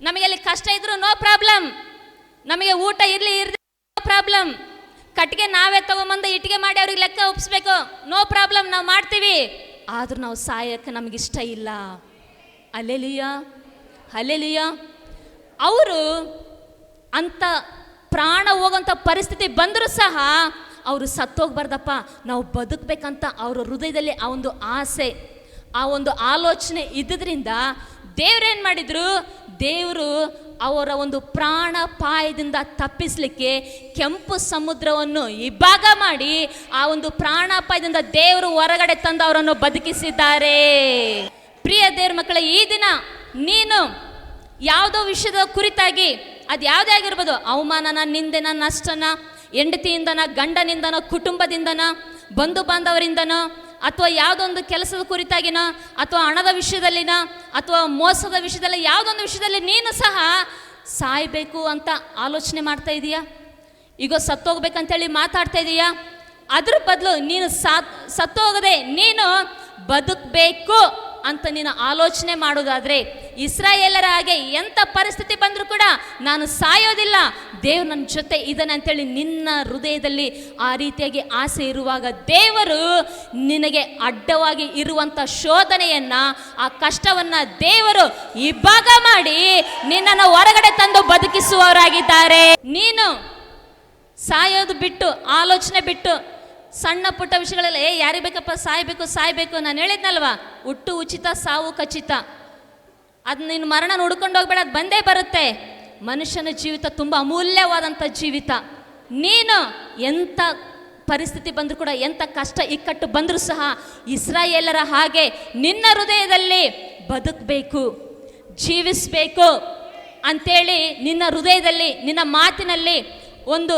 ನಮಗೆ ಅಲ್ಲಿ ಕಷ್ಟ ಇದ್ರು ನೋ ಪ್ರಾಬ್ಲಮ್, ನಮಗೆ ಊಟ ಇರಲಿ ನೋ ಪ್ರಾಬ್ಲಮ್, ಕಟ್ಟಿಗೆ ನಾವೇ ತಗೊಂಬಂದು ಇಟ್ಟಿಗೆ ಮಾಡಿ ಅವ್ರಿಗೆ ಲೆಕ್ಕ ಒಪ್ಪಿಸ್ಬೇಕು, ನೋ ಪ್ರಾಬ್ಲಮ್, ನಾವು ಮಾಡ್ತೀವಿ. ಆದರೂ ನಾವು ಸಾಯಕ್ಕೆ ನಮಗಿಷ್ಟ ಇಲ್ಲ. Hallelujah, hallelujah. ಅವರು ಅಂಥ ಪ್ರಾಣ ಹೋಗೋಂಥ ಪರಿಸ್ಥಿತಿ ಬಂದರೂ ಸಹ ಅವರು ಸತ್ತೋಗ್ಬಾರ್ದಪ್ಪ, ನಾವು ಬದುಕಬೇಕಂತ ಅವರ ಹೃದಯದಲ್ಲಿ ಆ ಒಂದು ಆಸೆ, ಆ ಒಂದು ಆಲೋಚನೆ ಇದ್ದುದರಿಂದ ದೇವ್ರೇನು ಮಾಡಿದರು, ದೇವರು ಅವರ ಒಂದು ಪ್ರಾಣಾಪಾಯದಿಂದ ತಪ್ಪಿಸಲಿಕ್ಕೆ ಕೆಂಪು ಸಮುದ್ರವನ್ನು ಇಬ್ಬಾಗ ಮಾಡಿ ಆ ಒಂದು ಪ್ರಾಣಾಪಾಯದಿಂದ ದೇವರು ಹೊರಗಡೆ ತಂದು ಅವರನ್ನು ಬದುಕಿಸಿದ್ದಾರೆ. ಪ್ರಿಯ ದೇವ್ರ ಮಕ್ಕಳ, ಈ ದಿನ ನೀನು ಯಾವುದೋ ವಿಷಯದ ಕುರಿತಾಗಿ, ಅದು ಯಾವುದೇ ಆಗಿರ್ಬೋದು, ಅವಮಾನನ, ನಿಂದೆನ, ನಷ್ಟನ, ಹೆಂಡತಿಯಿಂದನ, ಗಂಡನಿಂದನೋ, ಕುಟುಂಬದಿಂದನ, ಬಂಧು ಬಾಂಧವರಿಂದನೋ, ಅಥವಾ ಯಾವುದೊಂದು ಕೆಲಸದ ಕುರಿತಾಗಿನ, ಅಥವಾ ಹಣದ ವಿಷಯದಲ್ಲಿನ, ಅಥವಾ ಮೋಸದ ವಿಷಯದಲ್ಲಿ, ಯಾವುದೊಂದು ವಿಷಯದಲ್ಲಿ ನೀನು ಸಹ ಸಾಯಬೇಕು ಅಂತ ಆಲೋಚನೆ ಮಾಡ್ತಾ ಇದೀಯಾ? ಈಗ ಸತ್ತೋಗ್ಬೇಕಂತೇಳಿ ಮಾತಾಡ್ತಾ ಇದೀಯಾ? ಅದ್ರ ಬದಲು ನೀನು ಸತ್ತೋಗದೆ ನೀನು ಬದುಕಬೇಕು ಅಂತ ನೀನು ಆಲೋಚನೆ ಮಾಡೋದಾದ್ರೆ, ಇಸ್ರಾಯೇಲರ ಹಾಗೆ ಎಂಥ ಪರಿಸ್ಥಿತಿ ಬಂದರೂ ಕೂಡ ನಾನು ಸಾಯೋದಿಲ್ಲ, ದೇವ್ರು ನನ್ನ ಜೊತೆ ಇದ್ದಾನೆ ಅಂತೇಳಿ ನಿನ್ನ ಹೃದಯದಲ್ಲಿ ಆ ರೀತಿಯಾಗಿ ಆಸೆ ಇರುವಾಗ, ದೇವರು ನಿನಗೆ ಅಡ್ಡವಾಗಿ ಇರುವಂಥ ಶೋಧನೆಯನ್ನ, ಆ ಕಷ್ಟವನ್ನ ದೇವರು ಇಬ್ಬಾಗ ಮಾಡಿ ನಿನ್ನನ್ನು ಹೊರಗಡೆ ತಂದು ಬದುಕಿಸುವವರಾಗಿದ್ದಾರೆ. ನೀನು ಸಾಯೋದು ಬಿಟ್ಟು, ಆಲೋಚನೆ ಬಿಟ್ಟು, ಸಣ್ಣ ಪುಟ್ಟ ವಿಷಯಗಳಲ್ಲಿ ಯಾರಿಗೆ ಬೇಕಪ್ಪ ಸಾಯ್ಬೇಕು, ನಾನು ಹೇಳಿದ್ನಲ್ವ, ಹುಟ್ಟು ಉಚಿತ ಸಾವು ಖಚಿತ, ಅದು ನೀನು ಮರಣ ಹುಡ್ಕೊಂಡು ಹೋಗ್ಬೇಡ, ಅದು ಬಂದೇ ಬರುತ್ತೆ. ಮನುಷ್ಯನ ಜೀವಿತ ತುಂಬ ಅಮೂಲ್ಯವಾದಂಥ ಜೀವಿತ. ನೀನು ಎಂಥ ಪರಿಸ್ಥಿತಿ ಬಂದರೂ ಕೂಡ, ಎಂಥ ಕಷ್ಟ ಇಕ್ಕಟ್ಟು ಬಂದರೂ ಸಹ ಇಸ್ರಾಯೇಲರ ಹಾಗೆ ನಿನ್ನ ಹೃದಯದಲ್ಲಿ ಬದುಕಬೇಕು, ಜೀವಿಸಬೇಕು ಅಂಥೇಳಿ ನಿನ್ನ ಹೃದಯದಲ್ಲಿ, ನಿನ್ನ ಮಾತಿನಲ್ಲಿ ಒಂದು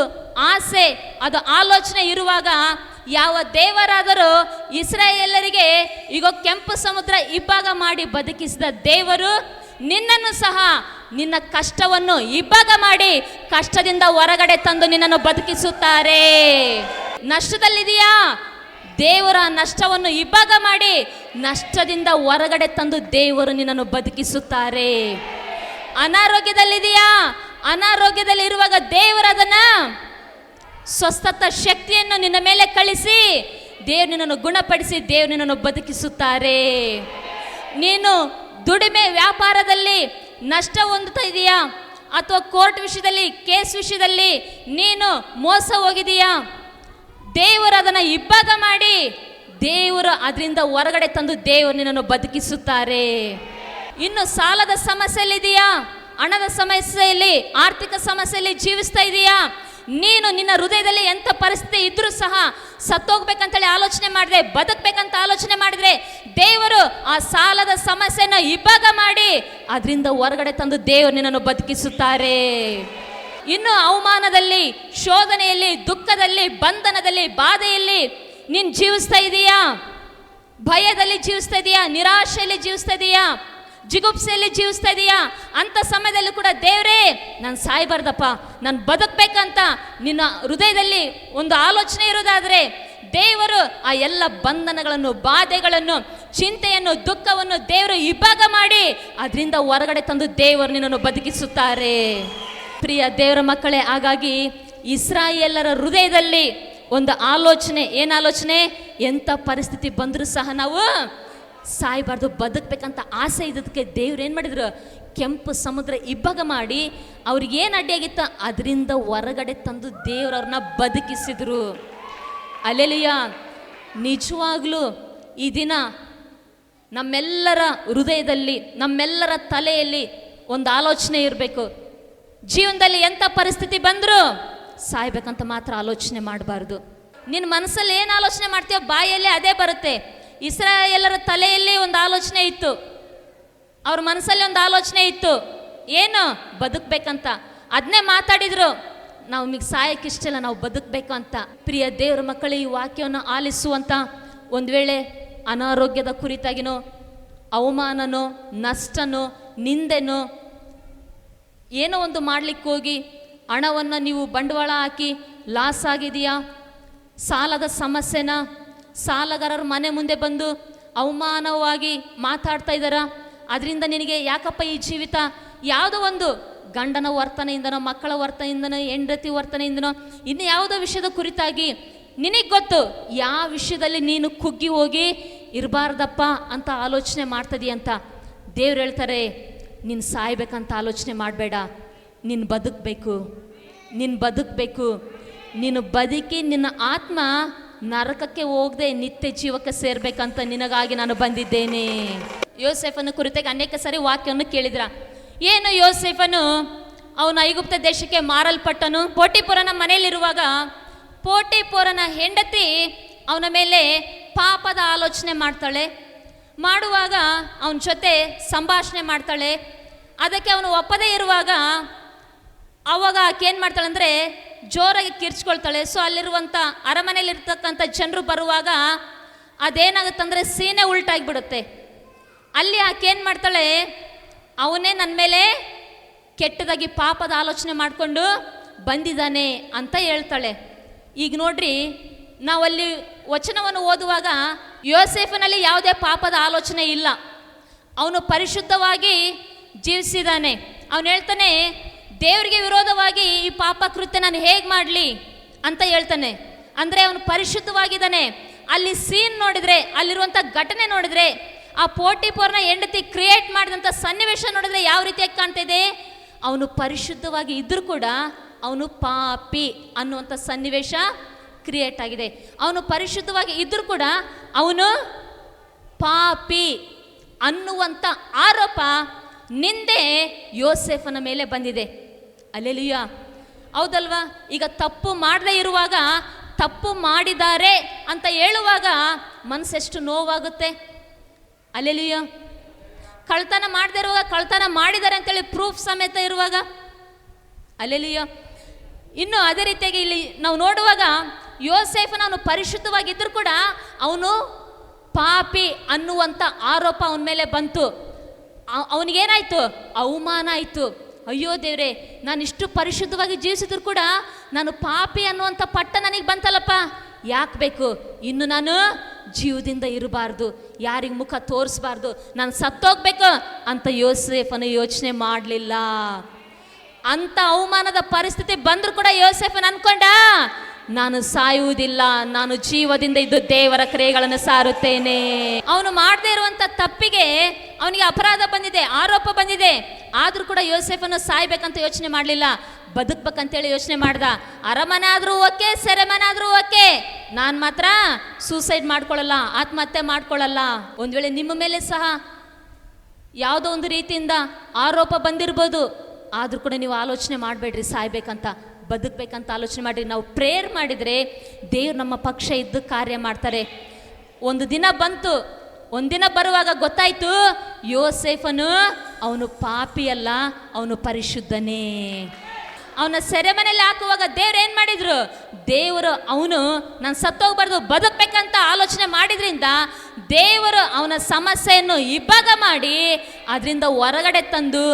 ಆಸೆ, ಅದು ಆಲೋಚನೆ ಇರುವಾಗ, ಯಾವ ದೇವರಾದರೂ ಇಸ್ರಾಯೇಲರಿಗೆ ಈಗ ಕೆಂಪು ಸಮುದ್ರ ಇಬ್ಬಾಗ ಮಾಡಿ ಬದುಕಿಸಿದ ದೇವರು ನಿನ್ನನ್ನು ಸಹ, ನಿನ್ನ ಕಷ್ಟವನ್ನು ಇಬ್ಬಾಗ ಮಾಡಿ ಕಷ್ಟದಿಂದ ಹೊರಗಡೆ ತಂದು ನಿನ್ನನ್ನು ಬದುಕಿಸುತ್ತಾರೆ. ನಷ್ಟದಲ್ಲಿದೆಯಾ, ದೇವರ ನಷ್ಟವನ್ನು ಇಬ್ಬಾಗ ಮಾಡಿ ನಷ್ಟದಿಂದ ಹೊರಗಡೆ ತಂದು ದೇವರು ನಿನ್ನನ್ನು ಬದುಕಿಸುತ್ತಾರೆ. ಅನಾರೋಗ್ಯದಲ್ಲಿದೆಯಾ, ಅನಾರೋಗ್ಯದಲ್ಲಿರುವಾಗ ದೇವರು ಅದನ್ನ ಸ್ವಸ್ಥತ ಶಕ್ತಿಯನ್ನು ನಿನ್ನ ಮೇಲೆ ಕಳಿಸಿ ದೇವರು ನಿನ್ನನ್ನು ಗುಣಪಡಿಸಿ ದೇವರು ನಿನ್ನನ್ನು ಬದುಕಿಸುತ್ತಾರೆ. ನೀನು ದುಡಿಮೆ ವ್ಯಾಪಾರದಲ್ಲಿ ನಷ್ಟ ಹೊಂದುತ್ತಾ ಇದೆಯಾ, ಅಥವಾ ಕೋರ್ಟ್ ವಿಷಯದಲ್ಲಿ, ಕೇಸ್ ವಿಷಯದಲ್ಲಿ ನೀನು ಮೋಸ ಹೋಗಿದೆಯಾ, ದೇವರು ಅದನ್ನು ಇಬ್ಬಾಗ ಮಾಡಿ ದೇವರು ಅದರಿಂದ ಹೊರಗಡೆ ತಂದು ದೇವರು ನಿನ್ನನ್ನು ಬದುಕಿಸುತ್ತಾರೆ. ಇನ್ನು ಸಾಲದ ಸಮಸ್ಯೆಯಲ್ಲಿದೆಯಾ, ಹಣದ ಸಮಸ್ಯೆಯಲ್ಲಿ, ಆರ್ಥಿಕ ಸಮಸ್ಯೆಯಲ್ಲಿ ಜೀವಿಸ್ತಾ ಇದೆಯಾ, ನೀನು ನಿನ್ನ ಹೃದಯದಲ್ಲಿ ಎಂಥ ಪರಿಸ್ಥಿತಿ ಇದ್ರೂ ಸಹ ಸತ್ತೋಗ್ಬೇಕಂತೇಳಿ ಆಲೋಚನೆ ಮಾಡಿದ್ರೆ, ಬದುಕಬೇಕಂತ ಆಲೋಚನೆ ಮಾಡಿದ್ರೆ, ದೇವರು ಆ ಸಾಲದ ಸಮಸ್ಯೆನ ಇಬ್ಬಾಗ ಮಾಡಿ ಅದರಿಂದ ಹೊರಗಡೆ ತಂದು ದೇವರು ನಿನ್ನನ್ನು ಬದುಕಿಸುತ್ತಾರೆ. ಇನ್ನು ಅವಮಾನದಲ್ಲಿ, ಶೋಧನೆಯಲ್ಲಿ, ದುಃಖದಲ್ಲಿ, ಬಂಧನದಲ್ಲಿ, ಬಾಧೆಯಲ್ಲಿ ನೀನು ಜೀವಿಸ್ತಾ ಇದೆಯಾ, ಭಯದಲ್ಲಿ ಜೀವಿಸ್ತಾ ಇದೆಯಾ, ನಿರಾಶೆಯಲ್ಲಿ ಜೀವಿಸ್ತಾ ಇದೆಯಾ, ಜಿಗುಪ್ಸೆಯಲ್ಲಿ ಜೀವಿಸ್ತಾ ಇದೆಯಾ, ಅಂಥ ಸಮಯದಲ್ಲೂ ಕೂಡ ದೇವರೇ ನಾನು ಸಾಯ್ಬಾರ್ದಪ್ಪ, ನಾನು ಬದುಕಬೇಕಂತ ನಿನ್ನ ಹೃದಯದಲ್ಲಿ ಒಂದು ಆಲೋಚನೆ ಇರೋದಾದರೆ, ದೇವರು ಆ ಎಲ್ಲ ಬಂಧನಗಳನ್ನು, ಬಾಧೆಗಳನ್ನು, ಚಿಂತೆಯನ್ನು, ದುಃಖವನ್ನು ದೇವರು ಇಬ್ಬಾಗ ಮಾಡಿ ಅದರಿಂದ ಹೊರಗಡೆ ತಂದು ದೇವರು ನಿನ್ನನ್ನು ಬದುಕಿಸುತ್ತಾರೆ. ಪ್ರಿಯ ದೇವರ ಮಕ್ಕಳೇ, ಹಾಗಾಗಿ ಇಸ್ರಾಯೇಲರ ಹೃದಯದಲ್ಲಿ ಒಂದು ಆಲೋಚನೆ, ಏನು ಆಲೋಚನೆ, ಎಂಥ ಪರಿಸ್ಥಿತಿ ಬಂದರೂ ಸಹ ನಾವು ಸಾಯ್ಬಾರ್ದು, ಬದುಕಬೇಕಂತ ಆಸೆ ಇದ್ದದಕ್ಕೆ ದೇವ್ರು ಏನು ಮಾಡಿದ್ರು, ಕೆಂಪು ಸಮುದ್ರ ಇಬ್ಬಾಗ ಮಾಡಿ ಅವ್ರಿಗೇನು ಅಡ್ಡಿಯಾಗಿತ್ತ ಅದರಿಂದ ಹೊರಗಡೆ ತಂದು ದೇವರವ್ರನ್ನ ಬದುಕಿಸಿದ್ರು. ಅಲ್ಲೆಲಿಯ, ನಿಜವಾಗ್ಲೂ ಈ ದಿನ ನಮ್ಮೆಲ್ಲರ ಹೃದಯದಲ್ಲಿ, ನಮ್ಮೆಲ್ಲರ ತಲೆಯಲ್ಲಿ ಒಂದು ಆಲೋಚನೆ ಇರಬೇಕು. ಜೀವನದಲ್ಲಿ ಎಂಥ ಪರಿಸ್ಥಿತಿ ಬಂದರೂ ಸಾಯ್ಬೇಕಂತ ಮಾತ್ರ ಆಲೋಚನೆ ಮಾಡಬಾರ್ದು. ನಿನ್ನ ಮನಸ್ಸಲ್ಲಿ ಏನು ಆಲೋಚನೆ ಮಾಡ್ತೀಯೋ ಬಾಯಲ್ಲಿ ಅದೇ ಬರುತ್ತೆ. ಇಸ್ರಾಯೇಲರ ತಲೆಯಲ್ಲಿ ಒಂದು ಆಲೋಚನೆ ಇತ್ತು, ಅವ್ರ ಮನಸ್ಸಲ್ಲಿ ಒಂದು ಆಲೋಚನೆ ಇತ್ತು, ಏನು, ಬದುಕಬೇಕಂತ. ಅದನ್ನೇ ಮಾತಾಡಿದ್ರು, ನಾವು ನಿಮಗೆ ಸಾಯಕ್ಕಿಷ್ಟಲ್ಲ, ನಾವು ಬದುಕಬೇಕು ಅಂತ. ಪ್ರಿಯ ದೇವರ ಮಕ್ಕಳು, ಈ ವಾಕ್ಯವನ್ನು ಆಲಿಸುವಂಥ ಒಂದು ವೇಳೆ ಅನಾರೋಗ್ಯದ ಕುರಿತಾಗಿನೋ, ಅವಮಾನನೋ, ನಷ್ಟನೋ, ನಿಂದೆನೋ, ಏನೋ ಒಂದು ಮಾಡಲಿಕ್ಕೆ ಹೋಗಿ ಹಣವನ್ನು ನೀವು ಬಂಡವಾಳ ಹಾಕಿ ಲಾಸ್ ಆಗಿದೆಯಾ, ಸಾಲದ ಸಮಸ್ಯೆನ, ಸಾಲಗಾರರ ಮನೆ ಮುಂದೆ ಬಂದು ಅವಮಾನವಾಗಿ ಮಾತಾಡ್ತಾ ಇದ್ದಾರಾ, ಅದರಿಂದ ನಿನಗೆ ಯಾಕಪ್ಪ ಈ ಜೀವಿತ, ಯಾವುದೋ ಒಂದು ಗಂಡನ ವರ್ತನೆಯಿಂದನೋ, ಮಕ್ಕಳ ವರ್ತನೆಯಿಂದನೋ, ಹೆಂಡತಿ ವರ್ತನೆಯಿಂದನೋ, ಇನ್ನು ಯಾವುದೋ ವಿಷಯದ ಕುರಿತಾಗಿ ನಿನಗೆ ಗೊತ್ತು ಯಾವ ವಿಷಯದಲ್ಲಿ ನೀನು ಕುಗ್ಗಿ ಹೋಗಿ ಇರಬಾರ್ದಪ್ಪ ಅಂತ ಆಲೋಚನೆ ಮಾಡ್ತದೀಯಂತ. ದೇವ್ರು ಹೇಳ್ತಾರೆ, ನೀನು ಸಾಯ್ಬೇಕಂತ ಆಲೋಚನೆ ಮಾಡಬೇಡ, ನೀನು ಬದುಕಬೇಕು, ನೀನು ಬದುಕಬೇಕು. ನೀನು ಬದುಕಿ ನಿನ್ನ ಆತ್ಮ ನರಕಕ್ಕೆ ಹೋಗದೆ ನಿತ್ಯ ಜೀವಕ್ಕೆ ಸೇರ್ಬೇಕಂತ ನಿನಗಾಗಿ ನಾನು ಬಂದಿದ್ದೇನೆ. ಯೋಸೇಫನ ಕುರಿತಾಗಿ ಅನೇಕ ಸಾರಿ ವಾಕ್ಯವನ್ನು ಕೇಳಿದ್ರ. ಏನು ಯೋಸೇಫನು ಅವನು ಐಗುಪ್ತ ದೇಶಕ್ಕೆ ಮಾರಲ್ಪಟ್ಟನು. ಪೋಟಿಪೋರನ ಮನೆಯಲ್ಲಿರುವಾಗ ಪೋಟಿಪೋರನ ಹೆಂಡತಿ ಅವನ ಮೇಲೆ ಪಾಪದ ಆಲೋಚನೆ ಮಾಡ್ತಾಳೆ. ಮಾಡುವಾಗ ಅವನ ಜೊತೆ ಸಂಭಾಷಣೆ ಮಾಡ್ತಾಳೆ. ಅದಕ್ಕೆ ಅವನು ಒಪ್ಪದೇ ಇರುವಾಗ ಅವಾಗ ಆಕೆ ಮಾಡ್ತಾಳೆ ಅಂದರೆ ಜೋರಾಗಿ ಕಿರ್ಚ್ಕೊಳ್ತಾಳೆ. ಸೊ ಅಲ್ಲಿರುವಂಥ ಅರಮನೆಯಲ್ಲಿರ್ತಕ್ಕಂಥ ಜನರು ಬರುವಾಗ ಅದೇನಾಗುತ್ತಂದರೆ ಸೀನೆ ಉಲ್ಟಾಗಿಬಿಡುತ್ತೆ. ಅಲ್ಲಿ ಆಕೆ ಮಾಡ್ತಾಳೆ, ಅವನೇ ನನ್ನ ಮೇಲೆ ಕೆಟ್ಟದಾಗಿ ಪಾಪದ ಆಲೋಚನೆ ಮಾಡಿಕೊಂಡು ಬಂದಿದ್ದಾನೆ ಅಂತ ಹೇಳ್ತಾಳೆ. ಈಗ ನೋಡ್ರಿ, ನಾವಲ್ಲಿ ವಚನವನ್ನು ಓದುವಾಗ ಯೋಸೇಫನಲ್ಲಿ ಯಾವುದೇ ಪಾಪದ ಆಲೋಚನೆ ಇಲ್ಲ. ಅವನು ಪರಿಶುದ್ಧವಾಗಿ ಜೀವಿಸಿದ್ದಾನೆ. ಅವನು ಹೇಳ್ತಾನೆ, ದೇವರಿಗೆ ವಿರೋಧವಾಗಿ ಈ ಪಾಪ ಕೃತ್ಯ ನಾನು ಹೇಗೆ ಮಾಡಲಿ ಅಂತ ಹೇಳ್ತಾನೆ. ಅಂದರೆ ಅವನು ಪರಿಶುದ್ಧವಾಗಿದ್ದಾನೆ. ಅಲ್ಲಿ ಸೀನ್ ನೋಡಿದರೆ, ಅಲ್ಲಿರುವಂಥ ಘಟನೆ ನೋಡಿದರೆ, ಆ ಪೋಟಿಪೋರ್ನ ಹೆಂಡತಿ ಕ್ರಿಯೇಟ್ ಮಾಡಿದಂಥ ಸನ್ನಿವೇಶ ನೋಡಿದ್ರೆ ಯಾವ ರೀತಿಯಾಗಿ ಕಾಣ್ತಿದೆ? ಅವನು ಪರಿಶುದ್ಧವಾಗಿ ಇದ್ದರೂ ಕೂಡ ಅವನು ಪಾಪಿ ಅನ್ನುವಂಥ ಸನ್ನಿವೇಶ ಕ್ರಿಯೇಟ್ ಆಗಿದೆ. ಅವನು ಪರಿಶುದ್ಧವಾಗಿ ಇದ್ದರೂ ಕೂಡ ಅವನು ಪಾಪಿ ಅನ್ನುವಂಥ ಆರೋಪ, ನಿಂದೆ ಯೋಸೇಫನ ಮೇಲೆ ಬಂದಿದೆ. ಅಲ್ಲೆಲೂಯಾ, ಹೌದಲ್ವಾ? ಈಗ ತಪ್ಪು ಮಾಡದೇ ಇರುವಾಗ ತಪ್ಪು ಮಾಡಿದ್ದಾರೆ ಅಂತ ಹೇಳುವಾಗ ಮನಸ್ಸೆಷ್ಟು ನೋವಾಗುತ್ತೆ. ಅಲ್ಲೆಲೂಯಾ. ಕಳ್ತನ ಮಾಡದೇ ಇರುವಾಗ ಕಳ್ತನ ಮಾಡಿದ್ದಾರೆ ಅಂತೇಳಿ ಪ್ರೂಫ್ ಸಮೇತ ಇರುವಾಗ, ಅಲ್ಲೆಲೂಯಾ. ಇನ್ನು ಅದೇ ರೀತಿಯಾಗಿ ಇಲ್ಲಿ ನಾವು ನೋಡುವಾಗ ಯೋಸೇಫನ ಅವನು ಪರಿಶುದ್ಧವಾಗಿದ್ದರೂ ಕೂಡ ಅವನು ಪಾಪಿ ಅನ್ನುವಂಥ ಆರೋಪ ಅವನ ಮೇಲೆ ಬಂತು. ಅವನಿಗೇನಾಯಿತು? ಅವಮಾನ ಆಯಿತು. ಅಯ್ಯೋ ದೇವ್ರೆ, ನಾನು ಇಷ್ಟು ಪರಿಶುದ್ಧವಾಗಿ ಜೀವಿಸಿದ್ರು ಕೂಡ ನಾನು ಪಾಪಿ ಅನ್ನುವಂಥ ಪಟ್ಟ ನನಗೆ ಬಂತಲ್ಲಪ್ಪ, ಯಾಕೆ ಬೇಕು? ಇನ್ನು ನಾನು ಜೀವದಿಂದ ಇರಬಾರ್ದು, ಯಾರಿಗೆ ಮುಖ ತೋರಿಸ್ಬಾರ್ದು, ನಾನು ಸತ್ತೋಗ್ಬೇಕು ಅಂತ ಯೋಸೇಫನು ಯೋಚನೆ ಮಾಡಲಿಲ್ಲ. ಅಂಥ ಅವಮಾನದ ಪರಿಸ್ಥಿತಿ ಬಂದರೂ ಕೂಡ ಯೋಸೇಫನ್ ಅನ್ಕೊಂಡ, ನಾನು ಸಾಯುವುದಿಲ್ಲ, ನಾನು ಜೀವದಿಂದ ಇದ್ದು ದೇವರ ಕ್ರಿಯೆಗಳನ್ನು ಸಾರುತ್ತೇನೆ. ಅವನು ಮಾಡದೇ ಇರುವಂಥ ತಪ್ಪಿಗೆ ಅವನಿಗೆ ಅಪರಾಧ ಬಂದಿದೆ, ಆರೋಪ ಬಂದಿದೆ. ಆದರೂ ಕೂಡ ಯೋಸೇಫನ್ನು ಸಾಯ್ಬೇಕಂತ ಯೋಚನೆ ಮಾಡಲಿಲ್ಲ, ಬದುಕ್ಬೇಕಂತೇಳಿ ಯೋಚನೆ ಮಾಡ್ದ. ಅರಮನೆ ಆದರೂ ಓಕೆ, ಸೆರೆಮನೆ ಆದರೂ ಓಕೆ, ನಾನು ಮಾತ್ರ ಸೂಸೈಡ್ ಮಾಡ್ಕೊಳ್ಳಲ್ಲ, ಆತ್ಮಹತ್ಯೆ ಮಾಡ್ಕೊಳ್ಳಲ್ಲ. ಒಂದು ವೇಳೆ ನಿಮ್ಮ ಮೇಲೆ ಸಹ ಯಾವುದೋ ಒಂದು ರೀತಿಯಿಂದ ಆರೋಪ ಬಂದಿರ್ಬೋದು, ಆದರೂ ಕೂಡ ನೀವು ಆಲೋಚನೆ ಮಾಡಬೇಡ್ರಿ ಸಾಯ್ಬೇಕಂತ, ಬದುಕಬೇಕಂತ ಆಲೋಚನೆ ಮಾಡಿರಿ. ನಾವು ಪ್ರೇಯರ್ ಮಾಡಿದರೆ ದೇವ್ರು ನಮ್ಮ ಪಕ್ಷ ಇದ್ದು ಕಾರ್ಯ ಮಾಡ್ತಾರೆ. ಒಂದು ದಿನ ಬಂತು, ಒಂದಿನ ಬರುವಾಗ ಗೊತ್ತಾಯ್ತು ಯೋಸೇಫನು ಅವನು ಪಾಪಿಯಲ್ಲ, ಅವನು ಪರಿಶುದ್ಧನೇ. ಅವನ ಸೆರೆಮನೆಯಲ್ಲಿ ಹಾಕುವಾಗ ದೇವ್ರು ಏನು ಮಾಡಿದ್ರು? ದೇವರು ಅವನು ನಾನು ಸತ್ತೋಗ್ಬಾರ್ದು, ಬದುಕಬೇಕಂತ ಆಲೋಚನೆ ಮಾಡಿದ್ರಿಂದ ದೇವರು ಅವನ ಸಮಸ್ಯೆಯನ್ನು ಇಬ್ಬಾಗ ಮಾಡಿ ಅದರಿಂದ ಹೊರಗಡೆ ತಂದು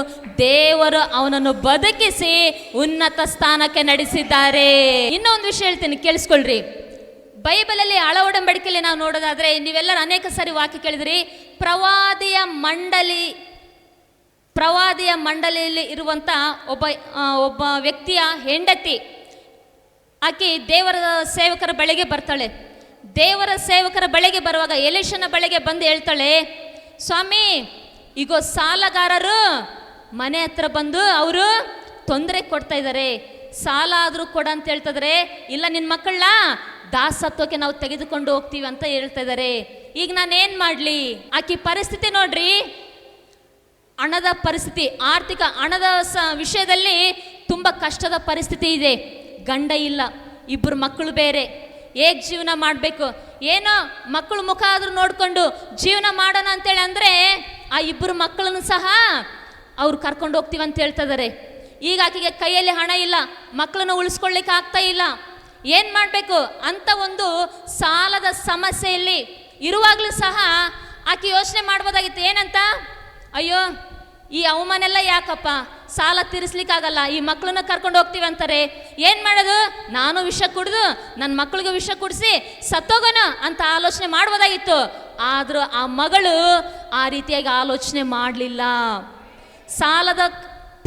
ದೇವರು ಅವನನ್ನು ಬದುಕಿಸಿ ಉನ್ನತ ಸ್ಥಾನಕ್ಕೆ ನಡೆಸಿದ್ದಾರೆ. ಇನ್ನೊಂದು ವಿಷಯ ಹೇಳ್ತೀನಿ, ಕೇಳಿಸ್ಕೊಳ್ರಿ. ಬೈಬಲಲ್ಲಿ ಹಳ ಒಡಂಬಡಿಕೆಯಲ್ಲಿ ನಾವು ನೋಡೋದಾದರೆ, ನೀವೆಲ್ಲರೂ ಅನೇಕ ಸಾರಿ ವಾಕ್ಯ ಕೇಳಿದ್ರಿ. ಪ್ರವಾದಿಯ ಮಂಡಳಿಯಲ್ಲಿ ಇರುವಂಥ ಒಬ್ಬ ವ್ಯಕ್ತಿಯ ಹೆಂಡತಿ, ಆಕೆ ದೇವರ ಸೇವಕರ ಬಳಿಗೆ ಬರ್ತಾಳೆ. ದೇವರ ಸೇವಕರ ಬಳಿಗೆ ಬರುವಾಗ ಎಲೀಷನ ಬಳಿಗೆ ಬಂದು ಹೇಳ್ತಾಳೆ, ಸ್ವಾಮಿ, ಈಗ ಸಾಲಗಾರರು ಮನೆ ಹತ್ರ ಬಂದು ಅವರು ತೊಂದರೆ ಕೊಡ್ತಾ ಇದ್ದಾರೆ, ಸಾಲ ಆದರೂ ಕೊಡ ಅಂತ ಹೇಳ್ತಿದ್ದಾರೆ. ಇಲ್ಲ, ನಿನ್ನ ಮಕ್ಕಳನ್ನ ದಾಸತ್ವಕ್ಕೆ ನಾವು ತೆಗೆದುಕೊಂಡು ಹೋಗ್ತೀವಿ ಅಂತ ಹೇಳ್ತಾ ಇದ್ದಾರೆ. ಈಗ ನಾನೇನು ಮಾಡಲಿ? ಆಕೆ ಪರಿಸ್ಥಿತಿ ನೋಡ್ರಿ, ಹಣದ ಪರಿಸ್ಥಿತಿ, ಆರ್ಥಿಕ ಹಣದ ವಿಷಯದಲ್ಲಿ ತುಂಬ ಕಷ್ಟದ ಪರಿಸ್ಥಿತಿ ಇದೆ. ಗಂಡ ಇಲ್ಲ, ಇಬ್ಬರು ಮಕ್ಕಳು ಬೇರೆ, ಹೇಗೆ ಜೀವನ ಮಾಡಬೇಕು? ಏನೋ ಮಕ್ಕಳು ಮುಖ ಆದರೂ ನೋಡಿಕೊಂಡು ಜೀವನ ಮಾಡೋಣ ಅಂತೇಳಿ ಅಂದರೆ ಆ ಇಬ್ಬರು ಮಕ್ಕಳನ್ನು ಸಹ ಅವ್ರು ಕರ್ಕೊಂಡು ಹೋಗ್ತೀವಿ ಅಂತ ಹೇಳ್ತಾ ಇದ್ದಾರೆ. ಈಗ ಆಕೆಗೆ ಕೈಯಲ್ಲಿ ಹಣ ಇಲ್ಲ, ಮಕ್ಕಳನ್ನು ಉಳಿಸ್ಕೊಳ್ಳಿಕ್ಕೆ ಆಗ್ತಾ ಇಲ್ಲ, ಏನು ಮಾಡಬೇಕು ಅಂತ ಒಂದು ಸಾಲದ ಸಮಸ್ಯೆಯಲ್ಲಿ ಇರುವಾಗಲೂ ಸಹ ಆಕೆ ಯೋಚನೆ ಮಾಡ್ಬೋದಾಗಿತ್ತು. ಏನಂತ? ಅಯ್ಯೋ, ಈ ಅವಮಾನ ಎಲ್ಲ ಯಾಕಪ್ಪ, ಸಾಲ ತೀರಿಸ್ಲಿಕ್ಕಾಗಲ್ಲ, ಈ ಮಕ್ಕಳನ್ನ ಕರ್ಕೊಂಡು ಹೋಗ್ತೀವಿ ಅಂತಾರೆ, ಏನು ಮಾಡೋದು? ನಾನು ವಿಷ ಕುಡಿದು ನನ್ನ ಮಕ್ಕಳಿಗೆ ವಿಷ ಕುಡಿಸಿ ಸತ್ತೋಗೋಣ ಅಂತ ಆಲೋಚನೆ ಮಾಡ್ಬೋದಾಗಿತ್ತು. ಆದರೂ ಆ ಮಗಳು ಆ ರೀತಿಯಾಗಿ ಆಲೋಚನೆ ಮಾಡಲಿಲ್ಲ. ಸಾಲದ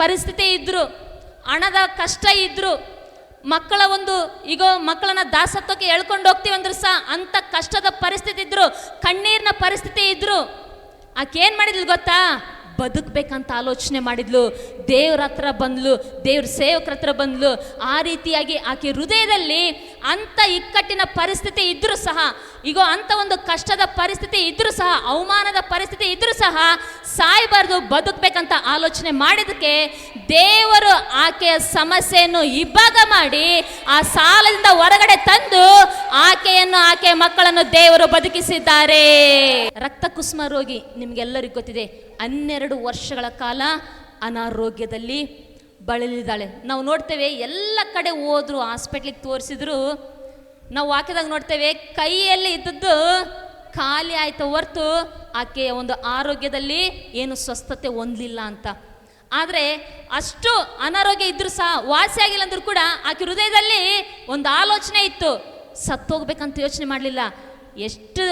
ಪರಿಸ್ಥಿತಿ ಇದ್ದರು, ಹಣದ ಕಷ್ಟ ಇದ್ದರು, ಮಕ್ಕಳ ಮಕ್ಕಳನ್ನ ದಾಸತ್ವಕ್ಕೆ ಎಳ್ಕೊಂಡು ಹೋಗ್ತೀವಿ ಅಂದ್ರೂ ಸಹ ಅಂಥ ಕಷ್ಟದ ಪರಿಸ್ಥಿತಿ ಇದ್ದರು, ಕಣ್ಣೀರಿನ ಪರಿಸ್ಥಿತಿ ಇದ್ದರು. ಆಕೆ ಏನು ಮಾಡಿದ್ಲು ಗೊತ್ತಾ? ಬದುಕಬೇಕಂತ ಆಲೋಚನೆ ಮಾಡಿದ್ಲು. ದೇವ್ರ ಹತ್ರ ಬಂದ್ಲು, ದೇವ್ರ ಸೇವಕರ ಹತ್ರ ಬಂದ್ಲು. ಆ ರೀತಿಯಾಗಿ ಆಕೆ ಹೃದಯದಲ್ಲಿ ಅಂಥ ಇಕ್ಕಟ್ಟಿನ ಪರಿಸ್ಥಿತಿ ಇದ್ದರೂ ಸಹ, ಈಗ ಅಂಥ ಒಂದು ಕಷ್ಟದ ಪರಿಸ್ಥಿತಿ ಇದ್ದರೂ ಸಹ, ಅವಮಾನದ ಪರಿಸ್ಥಿತಿ ಇದ್ದರೂ ಸಹ ಸಾಯಬಾರ್ದು, ಬದುಕಬೇಕಂತ ಆಲೋಚನೆ ಮಾಡಿದಕ್ಕೆ ದೇವರು ಆಕೆಯ ಸಮಸ್ಯೆಯನ್ನು ಇಬ್ಬಾಗ ಮಾಡಿ ಆ ಸಾಲದಿಂದ ಹೊರಗಡೆ ತಂದು ಆಕೆಯ ಮಕ್ಕಳನ್ನು ದೇವರು ಬದುಕಿಸಿದ್ದಾರೆ. ರಕ್ತ ಕುಸುಮ ರೋಗಿ, ನಿಮ್ಗೆಲ್ಲರಿಗೂ ಗೊತ್ತಿದೆ, 12 ವರ್ಷಗಳ ಕಾಲ ಅನಾರೋಗ್ಯದಲ್ಲಿ ಬಳಲಿದ್ದಾಳೆ. ನಾವು ನೋಡ್ತೇವೆ, ಎಲ್ಲ ಕಡೆ ಹೋದ್ರು, ಹಾಸ್ಪಿಟ್ಲಿಗೆ ತೋರಿಸಿದ್ರು, ನಾವು ವಾಕ್ಯದಾಗ ನೋಡ್ತೇವೆ ಕೈಯಲ್ಲಿ ಇದ್ದದ್ದು ಖಾಲಿ ಆಯ್ತು ಹೊರತು ಆಕೆಯ ಒಂದು ಆರೋಗ್ಯದಲ್ಲಿ ಏನು ಸ್ವಸ್ಥತೆ ಹೊಂದಲಿಲ್ಲ ಅಂತ. ಆದರೆ ಅಷ್ಟು ಅನಾರೋಗ್ಯ ಇದ್ದರೂ ಸಹ ವಾಸಿ ಆಗಿಲ್ಲ ಅಂದ್ರೂ ಕೂಡ ಆಕೆ ಹೃದಯದಲ್ಲಿ ಒಂದು ಆಲೋಚನೆ ಇತ್ತು, ಸತ್ತೋಗ್ಬೇಕಂತ ಯೋಚನೆ ಮಾಡಲಿಲ್ಲ. ಎಷ್ಟು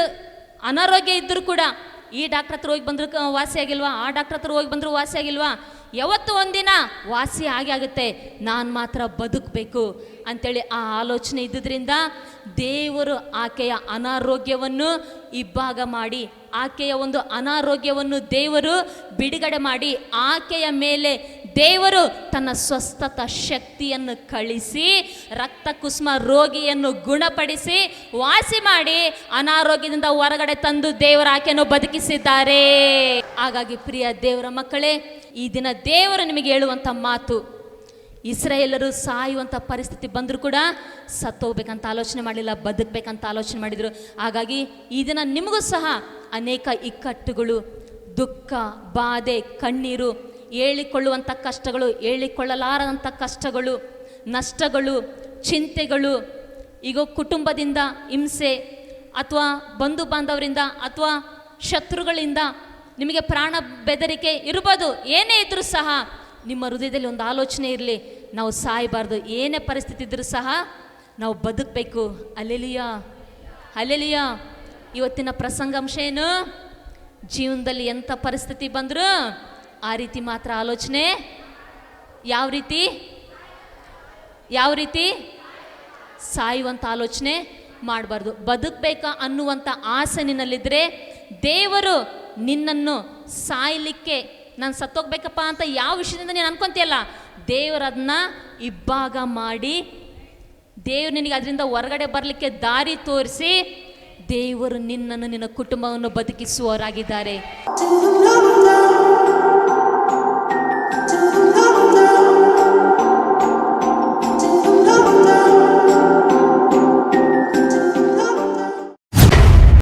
ಅನಾರೋಗ್ಯ ಇದ್ದರೂ ಕೂಡ ಈ ಡಾಕ್ಟ್ರ್ ಹತ್ರ ಹೋಗಿ ಬಂದರೂ ವಾಸಿ ಆಗಿಲ್ವಾ, ಆ ಡಾಕ್ಟ್ರ್ ಹತ್ರ ಹೋಗಿ ಬಂದರೂ ವಾಸಿ ಆಗಿಲ್ವಾ, ಯಾವತ್ತು ಒಂದಿನ ವಾಸಿ ಆಗುತ್ತೆ, ನಾನು ಮಾತ್ರ ಬದುಕಬೇಕು ಅಂಥೇಳಿ ಆ ಆಲೋಚನೆ ಇದ್ದುದರಿಂದ ದೇವರು ಆಕೆಯ ಅನಾರೋಗ್ಯವನ್ನು ಇಬ್ಬಾಗ ಮಾಡಿ, ಆಕೆಯ ಒಂದು ಅನಾರೋಗ್ಯವನ್ನು ದೇವರು ಬಿಡುಗಡೆ ಮಾಡಿ, ಆಕೆಯ ಮೇಲೆ ದೇವರು ತನ್ನ ಸ್ವಸ್ಥತ ಶಕ್ತಿಯನ್ನು ಕಳಿಸಿ ರಕ್ತ ಕುಸುಮ ರೋಗಿಯನ್ನು ಗುಣಪಡಿಸಿ ವಾಸಿ ಮಾಡಿ ಅನಾರೋಗ್ಯದಿಂದ ಹೊರಗಡೆ ತಂದು ದೇವರ ಆಕೆಯನ್ನು ಬದುಕಿಸಿದ್ದಾರೆ. ಹಾಗಾಗಿ ಪ್ರಿಯ ದೇವರ ಮಕ್ಕಳೇ, ಈ ದಿನ ದೇವರು ನಿಮಗೆ ಹೇಳುವಂಥ ಮಾತು, ಇಸ್ರಾಯೇಲರು ಸಾಯುವಂಥ ಪರಿಸ್ಥಿತಿ ಬಂದರೂ ಕೂಡ ಸತ್ತೋಗ್ಬೇಕಂತ ಆಲೋಚನೆ ಮಾಡಲಿಲ್ಲ, ಬದುಕಬೇಕಂತ ಆಲೋಚನೆ ಮಾಡಿದರು. ಹಾಗಾಗಿ ಈ ದಿನ ನಿಮಗೂ ಸಹ ಅನೇಕ ಇಕ್ಕಟ್ಟುಗಳು, ದುಃಖ, ಬಾಧೆ, ಕಣ್ಣೀರು, ಹೇಳಿಕೊಳ್ಳುವಂಥ ಕಷ್ಟಗಳು, ಹೇಳಿಕೊಳ್ಳಲಾರದಂಥ ಕಷ್ಟಗಳು, ನಷ್ಟಗಳು, ಚಿಂತೆಗಳು, ಈಗ ಕುಟುಂಬದಿಂದ ಹಿಂಸೆ ಅಥವಾ ಬಂಧು ಬಾಂಧವರಿಂದ ಅಥವಾ ಶತ್ರುಗಳಿಂದ ನಿಮಗೆ ಪ್ರಾಣ ಬೆದರಿಕೆ ಇರ್ಬೋದು. ಏನೇ ಇದ್ದರೂ ಸಹ ನಿಮ್ಮ ಹೃದಯದಲ್ಲಿ ಒಂದು ಆಲೋಚನೆ ಇರಲಿ, ನಾವು ಸಾಯಬಾರ್ದು, ಏನೇ ಪರಿಸ್ಥಿತಿ ಇದ್ದರೂ ಸಹ ನಾವು ಬದುಕಬೇಕು. ಅಲ್ಲೆಲಿಯಾ ಅಲ್ಲೆಲಿಯಾ. ಇವತ್ತಿನ ಪ್ರಸಂಗಾಂಶ ಏನು? ಜೀವನದಲ್ಲಿ ಎಂಥ ಪರಿಸ್ಥಿತಿ ಬಂದರೂ ಆ ರೀತಿ ಮಾತ್ರ ಆಲೋಚನೆ. ಯಾವ ರೀತಿ ಸಾಯುವಂಥ ಆಲೋಚನೆ ಮಾಡಬಾರ್ದು. ಬದುಕಬೇಕಾ ಅನ್ನುವಂಥ ಆಸೆ ನಿನ್ನಲ್ಲಿದ್ದರೆ ದೇವರು ನಿನ್ನನ್ನು ಸಾಯಲಿಕ್ಕೆ, ನಾನು ಸತ್ತೋಗ್ಬೇಕಪ್ಪ ಅಂತ ಯಾವ ವಿಷಯದಿಂದ ನೀನು ಅನ್ಕೊಂತೀಯಲ್ಲ, ದೇವರು ಅದನ್ನ ಇಬ್ಬಾಗ ಮಾಡಿ ದೇವರು ನಿನಗೆ ಅದರಿಂದ ಹೊರಗಡೆ ಬರಲಿಕ್ಕೆ ದಾರಿ ತೋರಿಸಿ ದೇವರು ನಿನ್ನನ್ನು, ನಿನ್ನ ಕುಟುಂಬವನ್ನು ಬದುಕಿಸುವವರಾಗಿದ್ದಾರೆ.